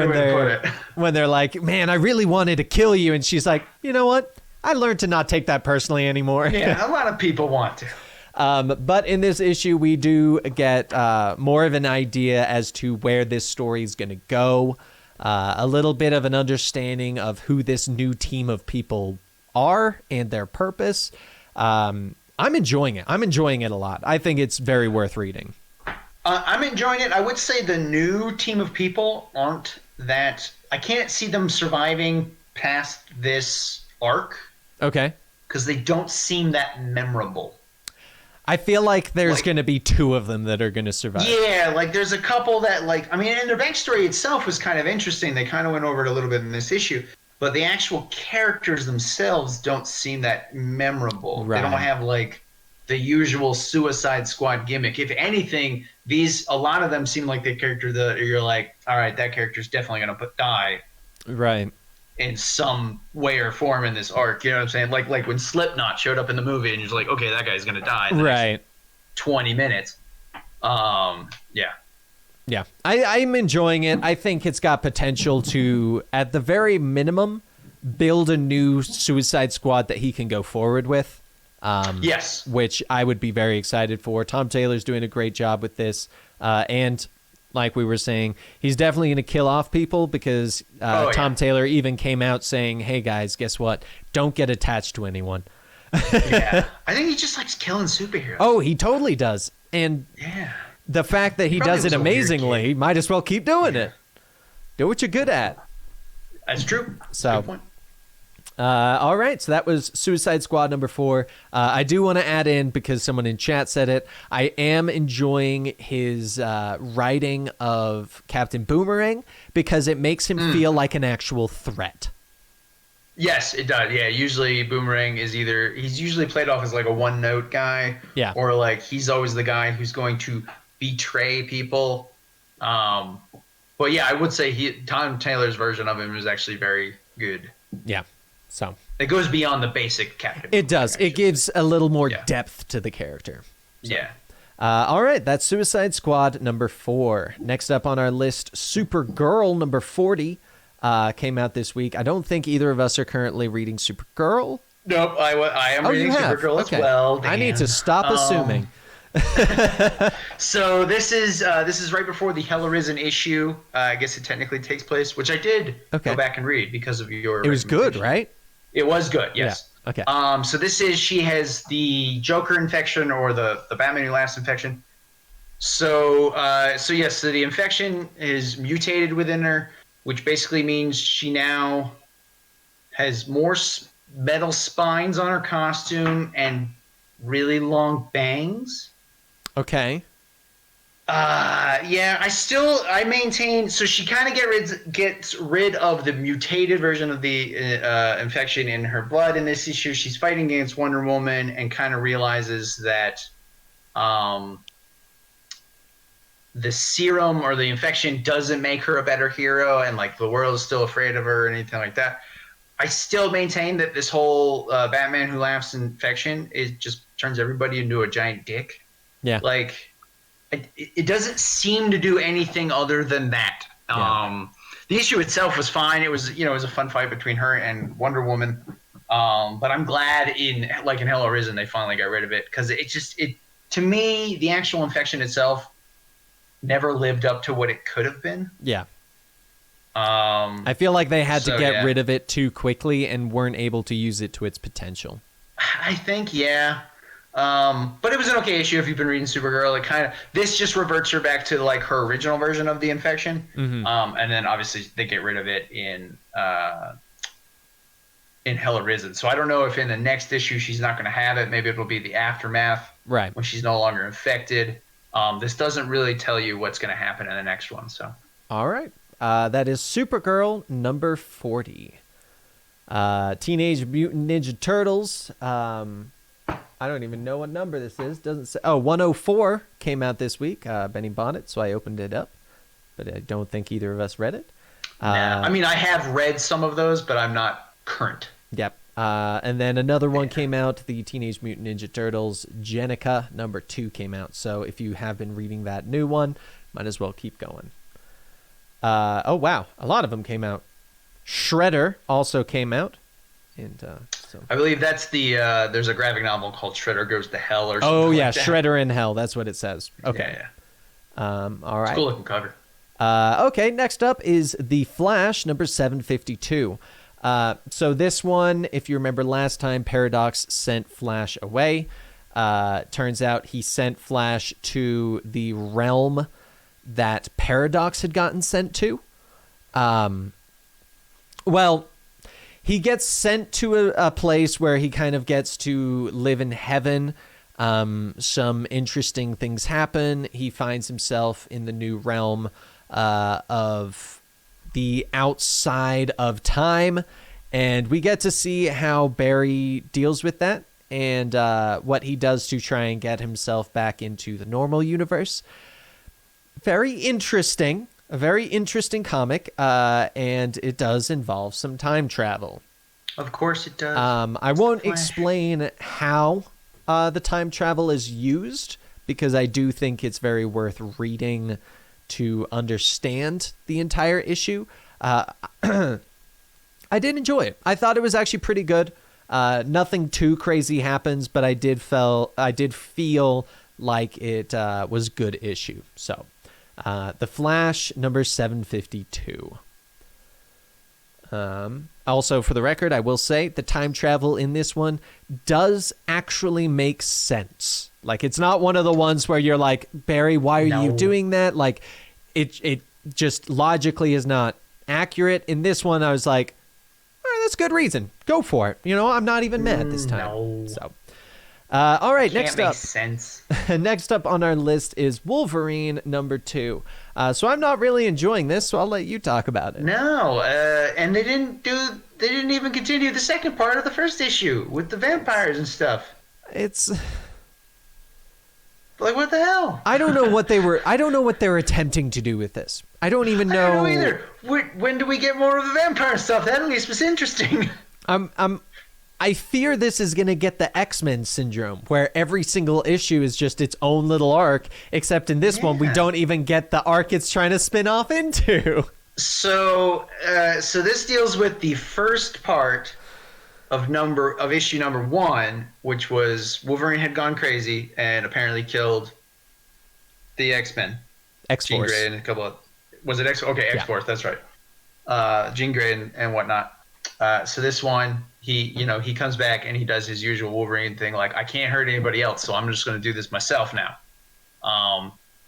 when they're like, man, I really wanted to kill you, and she's like, you know what? I learned to not take that personally anymore. Yeah, a lot of people want to. But in this issue, we do get more of an idea as to where this story is going to go, a little bit of an understanding of who this new team of people are and their purpose. I'm enjoying it. I'm enjoying it a lot. I think it's very worth reading. I'm enjoying it. I would say the new team of people aren't that... I can't see them surviving past this arc. Okay. Because they don't seem that memorable. I feel like there's going to be two of them that are going to survive. Yeah, like there's a couple that and their backstory itself was kind of interesting. They kind of went over it a little bit in this issue. But the actual characters themselves don't seem that memorable. Right. They don't have the usual Suicide Squad gimmick. If anything, a lot of them seem like the character that you're like, all right, that character's definitely going to die. Right. In some way or form in this arc, you know what I'm saying? Like when Slipknot showed up in the movie, and you're like, okay, that guy's gonna die in the next 20 minutes. Yeah. I'm enjoying it. I think it's got potential to, at the very minimum, build a new Suicide Squad that he can go forward with. Yes. Which I would be very excited for. Tom Taylor's doing a great job with this, and like we were saying, he's definitely going to kill off people because Tom Taylor even came out saying, hey, guys, guess what? Don't get attached to anyone. Yeah. I think he just likes killing superheroes. Oh, he totally does. And the fact that he does it amazingly, might as well keep doing it. Do what you're good at. That's true. So, good point. All right, so that was Suicide Squad number 4. I do want to add in, because someone in chat said it, I am enjoying his writing of Captain Boomerang because it makes him feel like an actual threat. Yes, it does. Yeah, usually Boomerang is he's usually played off as like a one-note guy, or like he's always the guy who's going to betray people. But yeah, I would say Tom Taylor's version of him is actually very good. Yeah. So it goes beyond the basic Captain. It does. It gives a little more depth to the character. So. Yeah. All right. That's Suicide Squad number 4. Next up on our list, Supergirl number 40 came out this week. I don't think either of us are currently reading Supergirl. Nope. I am reading Supergirl as well. Dan. I need to stop assuming. So this is right before the Hell Arisen issue. I guess it technically takes place, which I did go back and read because of your. It was good, right? It was good, yes. Yeah. Okay. So she has the Joker infection or the Batman Who Laughs infection. So the infection is mutated within her, which basically means she now has more metal spines on her costume and really long bangs. Okay. I maintain. So she kind of gets rid of the mutated version of the infection in her blood in this issue. She's fighting against Wonder Woman and kind of realizes that the serum or the infection doesn't make her a better hero, and like the world is still afraid of her or anything like that. I still maintain that this whole Batman Who Laughs infection just turns everybody into a giant dick. Yeah. Like. It doesn't seem to do anything other than that. Yeah. The issue itself was fine. It was a fun fight between her and Wonder Woman. But I'm glad in Hell Arisen they finally got rid of it, because to me the actual infection itself never lived up to what it could have been. Yeah. I feel like they had to get rid of it too quickly and weren't able to use it to its potential. I think but it was an okay issue if you've been reading Supergirl. This just reverts her back to like her original version of the infection. Mm-hmm. And then obviously they get rid of it in Hell Arisen. So I don't know if in the next issue she's not going to have it. Maybe it'll be the aftermath, right, when she's no longer infected. This doesn't really tell you what's going to happen in the next one. So all right, that is Supergirl number 40. Teenage Mutant Ninja Turtles. I don't even know what number this is. Doesn't say. 104 came out this week. Benny Bonnet, so I opened it up. but I don't think either of us read it. Nah. I mean, I have read some of those, but I'm not current. Yep. And then another one came out, the Teenage Mutant Ninja Turtles Jenica #2 came out. So if you have been reading that new one, might as well keep going. Oh, wow. A lot of them came out. Shredder also came out. And so I believe that's the there's a graphic novel called Shredder Goes to Hell or something. Oh, yeah, like that. Shredder in Hell. That's what it says. Okay. Yeah. All right. It's a cool looking cover. Okay, next up is The Flash #752. So this one, if you remember last time, Paradox sent Flash away. Turns out he sent Flash to the realm that Paradox had gotten sent to. Well, he gets sent to a place where he kind of gets to live in heaven. Some interesting things happen. He finds himself in the new realm of the outside of time, and we get to see how Barry deals with that and what he does to try and get himself back into the normal universe. Very interesting, a very interesting comic, and it does involve some time travel. Of course it does. I won't explain how the time travel is used, because I do think it's very worth reading to understand the entire issue. I did enjoy it. I thought it was actually pretty good. Nothing too crazy happens, but I did feel like it was a good issue. So, The Flash #752. Also, for the record, I will say the time travel in this one does actually make sense. Like, it's not one of the ones where you're like, Barry, why are you doing that? Like, it just logically is not accurate. In this one, I was like, all right, that's good reason. Go for it. You know, I'm not even mad this time. No. So, all right, Can't next make up. sense. Next up on our list is Wolverine #2. So I'm not really enjoying this, so I'll let you talk about it. No, and they didn't even continue the second part of the first issue with the vampires and stuff. It's like, what the hell? I don't know what they were attempting to do with this. I don't even know. I don't know either. When do we get more of the vampire stuff? That at least was interesting. I fear this is going to get the X-Men syndrome, where every single issue is just its own little arc, except in this one, we don't even get the arc it's trying to spin off into. So this deals with the first part of issue number 1, which was Wolverine had gone crazy and apparently killed the X-Men. X-Force. Jean Grey and a couple of... Was it X? Okay, X-Force, that's right. Jean Grey and whatnot. So this one, he comes back and he does his usual Wolverine thing, like, I can't hurt anybody else, so I'm just going to do this myself now.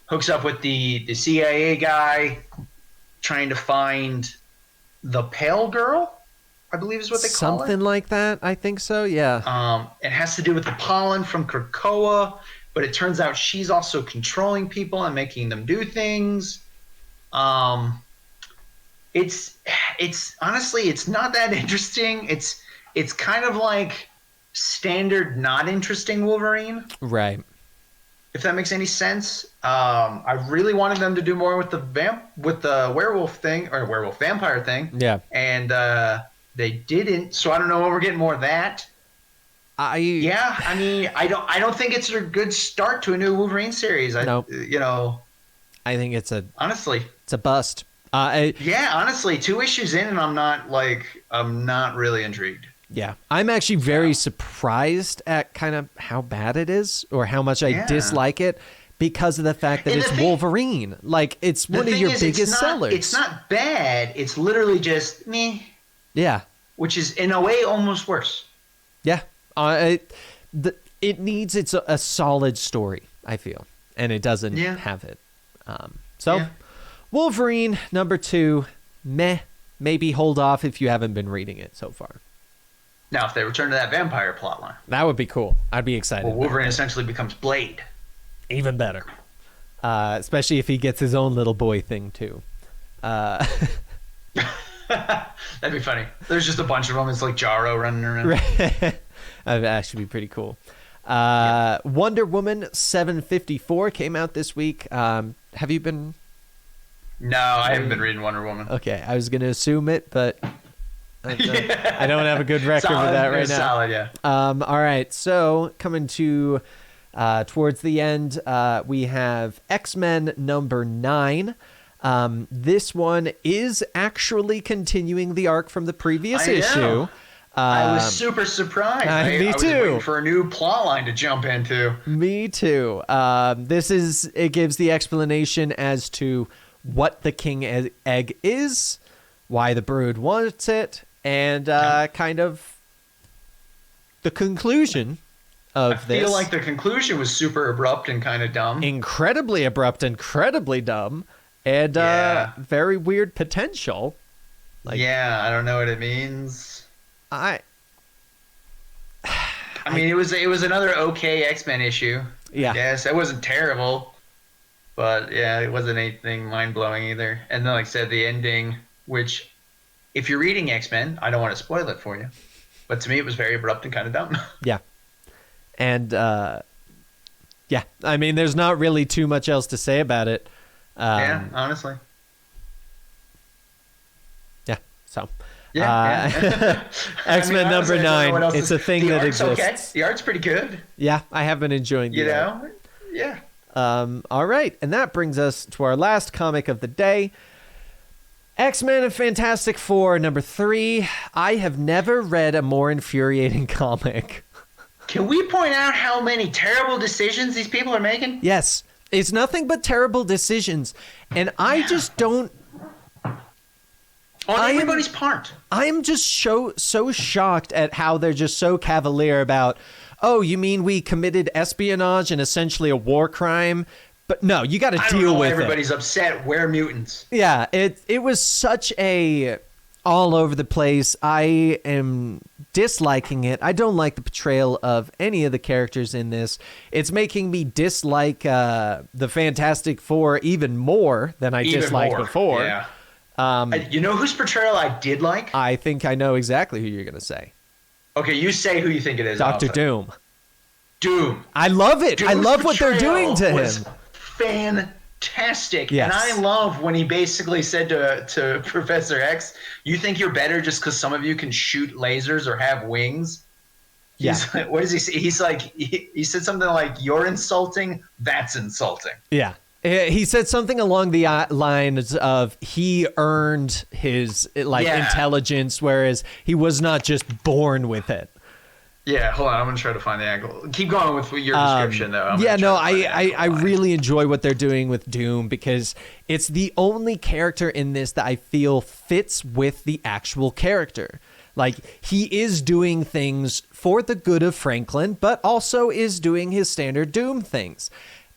Hooks up with the CIA guy, trying to find the Pale Girl, I believe is what they call it. Something like that, I think so, yeah. It has to do with the pollen from Krakoa, but it turns out she's also controlling people and making them do things. It's honestly, it's not that interesting. It's kind of like standard not interesting Wolverine. Right. If that makes any sense. I really wanted them to do more with the werewolf thing, or werewolf vampire thing. Yeah. And they didn't, so I don't know when we're getting more of that. I mean, I don't think it's a good start to a new Wolverine series. Nope. I think it's a bust. Honestly, 2 issues in and I'm not really intrigued. Yeah, I'm actually very surprised at kind of how bad it is, or how much I dislike it, because of the fact that it's Wolverine. Like, it's one of your biggest sellers. It's not bad. It's literally just meh. Yeah. Which is, in a way, almost worse. Yeah. It needs a solid story, I feel, and it doesn't have it. Wolverine #2, meh. Maybe hold off if you haven't been reading it so far. Now, if they return to that vampire plotline, that would be cool. I'd be excited. Well, Wolverine essentially becomes Blade. Even better. Especially if he gets his own little boy thing, too. That'd be funny. There's just a bunch of them. It's like Jarro running around. That'd actually be pretty cool. Wonder Woman #754 came out this week. Have you been No, I haven't been reading Wonder Woman. Okay, I was going to assume it, but I don't have a good record Solid, with that right now. Solid, yeah. All right, so coming to towards the end, we have X-Men number 9. This one is actually continuing the arc from the previous issue. I was super surprised. Me I was too. waiting for a new plot line to jump into. Me too. It gives the explanation as to what the King Egg is, why the Brood wants it, and kind of the conclusion of this. I feel like the conclusion was super abrupt and kind of dumb. Incredibly abrupt, incredibly dumb, and very weird potential. I don't know what it means. I mean, it was another okay X-Men issue. Yeah. Yes, it wasn't terrible, but yeah, it wasn't anything mind-blowing either. And then, like I said, the ending, which, if you're reading X-Men, I don't want to spoil it for you, but to me, it was very abrupt and kind of dumb. Yeah. And, I mean, there's not really too much else to say about it. Yeah, honestly. Yeah, so... Yeah. X-Men number 9. It's a thing that exists. Okay. The art's pretty good. Yeah, I have been enjoying the art. Yeah. All right, and that brings us to our last comic of the day. X-Men and Fantastic Four number 3. I have never read a more infuriating comic. Can we point out how many terrible decisions these people are making? Yes, it's nothing but terrible decisions, and I just don't. On everybody's part. I'm just so shocked at how they're just so cavalier about, oh, you mean we committed espionage and essentially a war crime? But no, you got to deal with it. Everybody's upset. We're mutants. Yeah, it was such a all over the place. I am disliking it. I don't like the portrayal of any of the characters in this. It's making me dislike the Fantastic Four even more than I disliked before. Yeah. You know whose portrayal I did like? I think I know exactly who you're going to say. Okay, you say who you think it is. Dr. Doom. Doom. I love it. I love what they're doing to him. Fantastic. Yes. And I love when he basically said to Professor X, you think you're better just because some of you can shoot lasers or have wings? Yeah. What does he say? He's like, he said something like, you're insulting, that's insulting. Yeah. He said something along the lines of he earned his intelligence, whereas he was not just born with it. Yeah, hold on. I'm going to try to find the angle. Keep going with your description, though. I really enjoy what they're doing with Doom because it's the only character in this that I feel fits with the actual character. Like, he is doing things for the good of Franklin, but also is doing his standard Doom things.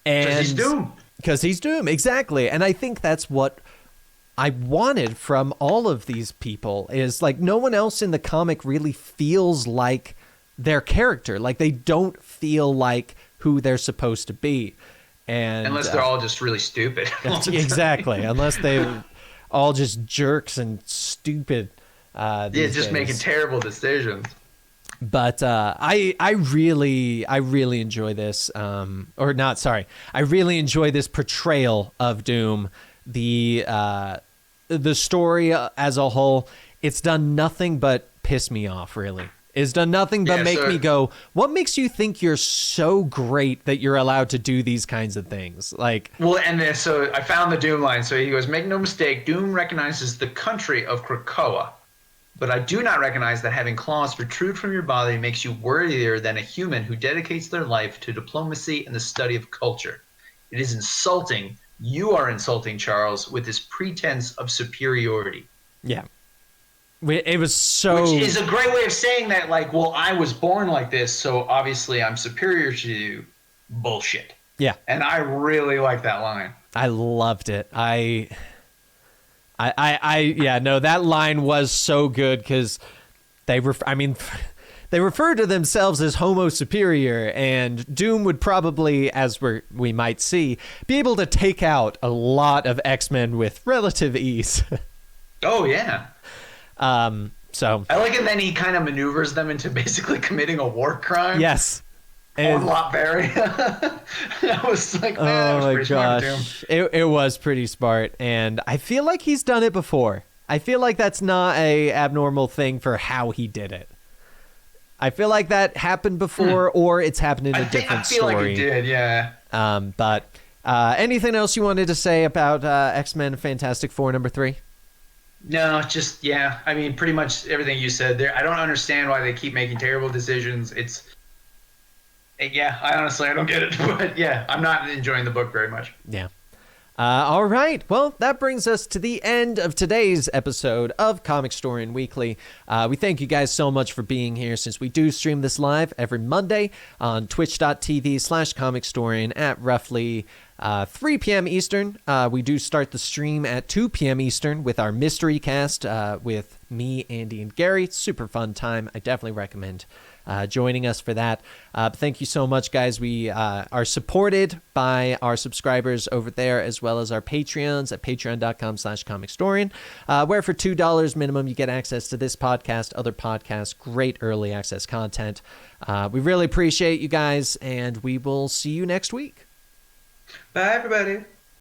Because he's Doom. Because he's Doom, exactly. And I think that's what I wanted from all of these people is, like, no one else in the comic really feels like their character. Like, they don't feel like who they're supposed to be. And unless they're all just really stupid. Exactly. Unless they're all just jerks and stupid. Just making terrible decisions. But I really enjoy this. I really enjoy this portrayal of Doom. The story as a whole, it's done nothing but piss me off, really. It's done nothing but make me go, what makes you think you're so great that you're allowed to do these kinds of things? Like, well, and then, so I found the Doom line. So he goes, make no mistake, Doom recognizes the country of Krakoa. But I do not recognize that having claws protrude from your body makes you worthier than a human who dedicates their life to diplomacy and the study of culture. It is insulting. You are insulting Charles with this pretense of superiority. Yeah. It was so... Which is a great way of saying that, like, well, I was born like this, so obviously I'm superior to you. Bullshit. Yeah. And I really like that line. I loved it. That line was so good because they refer to themselves as Homo Superior, and Doom would probably, as we might see, be able to take out a lot of X-Men with relative ease. Oh, yeah. So I like it. Then he kind of maneuvers them into basically committing a war crime. Yes. Or Lotberry. I was like, man, that was pretty smart too. It was pretty smart, and I feel like he's done it before. I feel like that's not a abnormal thing for how he did it. I feel like that happened before, or it's happened in a different story. I feel like it did, yeah. But anything else you wanted to say about X-Men Fantastic Four number 3? No, just, yeah. I mean, pretty much everything you said there. I don't understand why they keep making terrible decisions. Yeah, I don't get it. But yeah, I'm not enjoying the book very much. Yeah. All right. Well, that brings us to the end of today's episode of Comicstorian Weekly. We thank you guys so much for being here, since we do stream this live every Monday on twitch.tv/Comicstorian at roughly 3 p.m. Eastern. We do start the stream at 2 p.m. Eastern with our mystery cast with me, Andy, and Gary. Super fun time. I definitely recommend joining us for that. Thank you so much, guys. We are supported by our subscribers over there, as well as our Patreons at patreon.com/Comicstorian, where for $2 minimum, you get access to this podcast, other podcasts, great early access content. We really appreciate you guys, and we will see you next week. Bye, everybody.